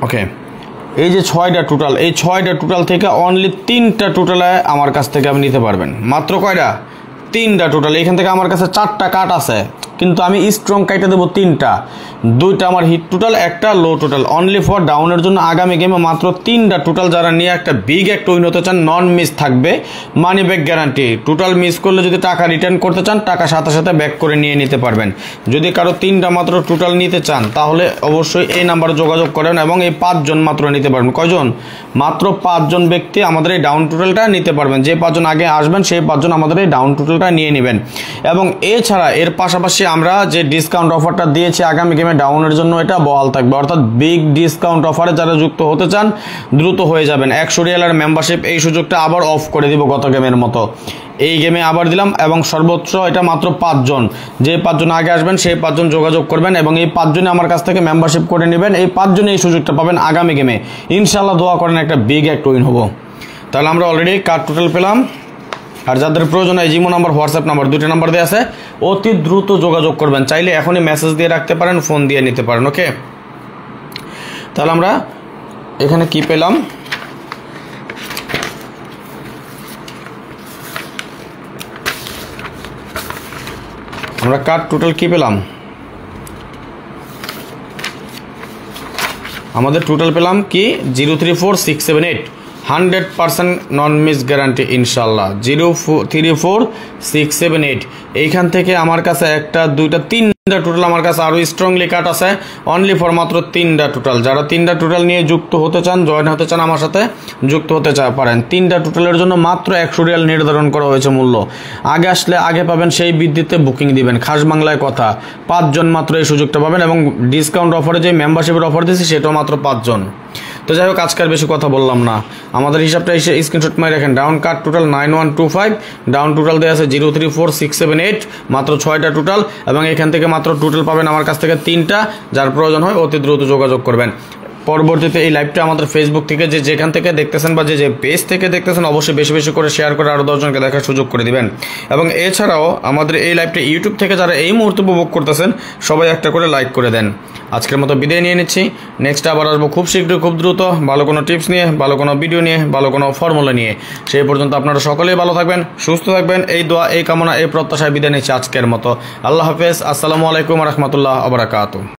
ওকে, এই যে 6টা টোটাল, এই 6টা টোটাল থেকে অনলি 3টা টোটালে আমার কাছ থেকে আপনি নিতে পারবেন। মাত্র কয়টা? 3টা টোটাল। এখান থেকে আমার কাছে 4টা কাট আছে, কিন্তু আমি স্ট্রং কাইটে দেবো 3টা, 2টা আমার হিট টোটাল, একটা লো টোটাল। অনলি ফর ডাউনের জন্য আগামী গেমে মাত্র 3টা টোটাল যারা নিয়ে একটা বিগ একটা উইন হতে চান, নন মিস থাকবে, মানি ব্যাক গ্যারান্টি। টোটাল মিস করলে যদি টাকা রিটার্ন করতে চান, টাকা সাথে সাথে ব্যাক করে নিয়ে নিতে পারবেন। যদি কারো 3টা মাত্র টোটাল নিতে চান, তাহলে অবশ্যই এই নাম্বারে যোগাযোগ করেন এবং এই 5 জন মাত্র নিতে পারবেন। কয়জন? মাত্র 5 জন ব্যক্তি আমাদের এই ডাউন টোটালটা নিতে পারবেন। যে 5 জন আগে আসবেন সেই 5 জন আমাদের এই ডাউন টোটালটা নিয়ে নেবেন। এবং এছাড়া এর পাশাপাশি আমরা যে ডিসকাউন্ট অফারটা দিয়েছি আগামী গেমে ডাউনের জন্য, এটা বহাল থাকবে। অর্থাৎ বিগ ডিসকাউন্ট অফারে যারা যুক্ত হতে চান দ্রুত হয়ে যাবেন। 100 রিয়ালের মেম্বারশিপ, এই সুযোগটা আবার অফ করে দিব গত গেমের মতো। এই গেমে আবার দিলাম এবং সর্বোচ্চ এটা মাত্র 5 জন। যে 5 জন আগে আসবেন সেই 5 জন যোগাযোগ করবেন এবং এই 5 জনে আমার কাছ থেকে মেম্বারশিপ করে নেবেন। এই 5 জনে এই সুযোগটা পাবেন আগামী গেমে। ইনশাআল্লাহ দোয়া করেন একটা বিগ একটা উইন হবো। তাহলে আমরা অলরেডি কার্ড টোটাল পেলাম। আর যাদের প্রয়োজন হয় জিমো নাম্বার, হোয়াটসঅ্যাপ নাম্বার, 2টা নাম্বার দেওয়া আছে, অতি দ্রুত যোগাযোগ করবেন। চাইলে এখনই মেসেজ দিয়ে রাখতে পারেন, ফোন দিয়ে নিতে পারেন। ওকে, তাহলে আমরা এখানে কি পেলাম? আমরা কার্ড টোটাল কি পেলাম? আমাদের টোটাল পেলাম কি? 034678, 100% নন মিস গ্যারান্টি ইনশাল্লাহ। 034678। এইখান থেকে আমার কাছে 1টা 2টা 3টা টোটাল আমার কাছে আরও স্ট্রংলি কাট আছে, অনলি ফর মাত্র 3টা টোটাল। যারা 3টা টোটাল নিয়ে যুক্ত হতে চান, জয়েন হতে চান, আমার সাথে যুক্ত হতে পারেন। 3টা টোটালের জন্য মাত্র 100 রিয়াল নির্ধারণ করা হয়েছে মূল্য। আগে আসলে আগে পাবেন, সেই ভিত্তিতে বুকিং দিবেন। খাস বাংলায় কথা, 5 জন মাত্র এই সুযোগটা পাবেন এবং ডিসকাউন্ট অফারে যে মেম্বারশিপের অফার দিয়েছি সেটাও মাত্র 5 জন। তো যাই হোক, আজকাল বেশি কথা বললাম না, আমাদের হিসাবটা এসে স্ক্রিনশট মারি রাখেন। Down card total 9125, down total দেওয়া আছে 034678, মাত্র 6টা টোটাল এবং এখান থেকে মাত্র টোটাল পাবেন আমার কাছ থেকে 3টা। যার প্রয়োজন হয় অতি দ্রুত যোগাযোগ করবেন। পরবর্তীতে এই লাইভটা আমাদের ফেসবুক থেকে যেখান থেকে দেখতেছেন বা যে পেজ থেকে দেখতেছেন অবশ্যই বেশি বেশি করে শেয়ার করে আরও 10 জনকে দেখার সুযোগ করে দিবেন। এবং এছাড়াও আমাদের এই লাইভটা ইউটিউব থেকে যারা এই মুহূর্তে উপভোগ করতেছেন সবাই একটা করে লাইক করে দেন। আজকের মতো বিদায় নিয়ে নিচ্ছি। নেক্সট আবার আসবো খুব শীঘ্রই, খুব দ্রুত, ভালো কোনো টিপস নিয়ে, ভালো কোনো ভিডিও নিয়ে, ভালো কোনো ফর্মুলা নিয়ে। সেই পর্যন্ত আপনারা সকলেই ভালো থাকবেন, সুস্থ থাকবেন, এই দোয়া, এই কামনা, এই প্রত্যাশায় বিদায় নিচ্ছি আজকের মতো। আল্লাহ হাফেজ। আসসালামু আলাইকুম রহমতুল্লাহ ওয়া বারাকাতুহু।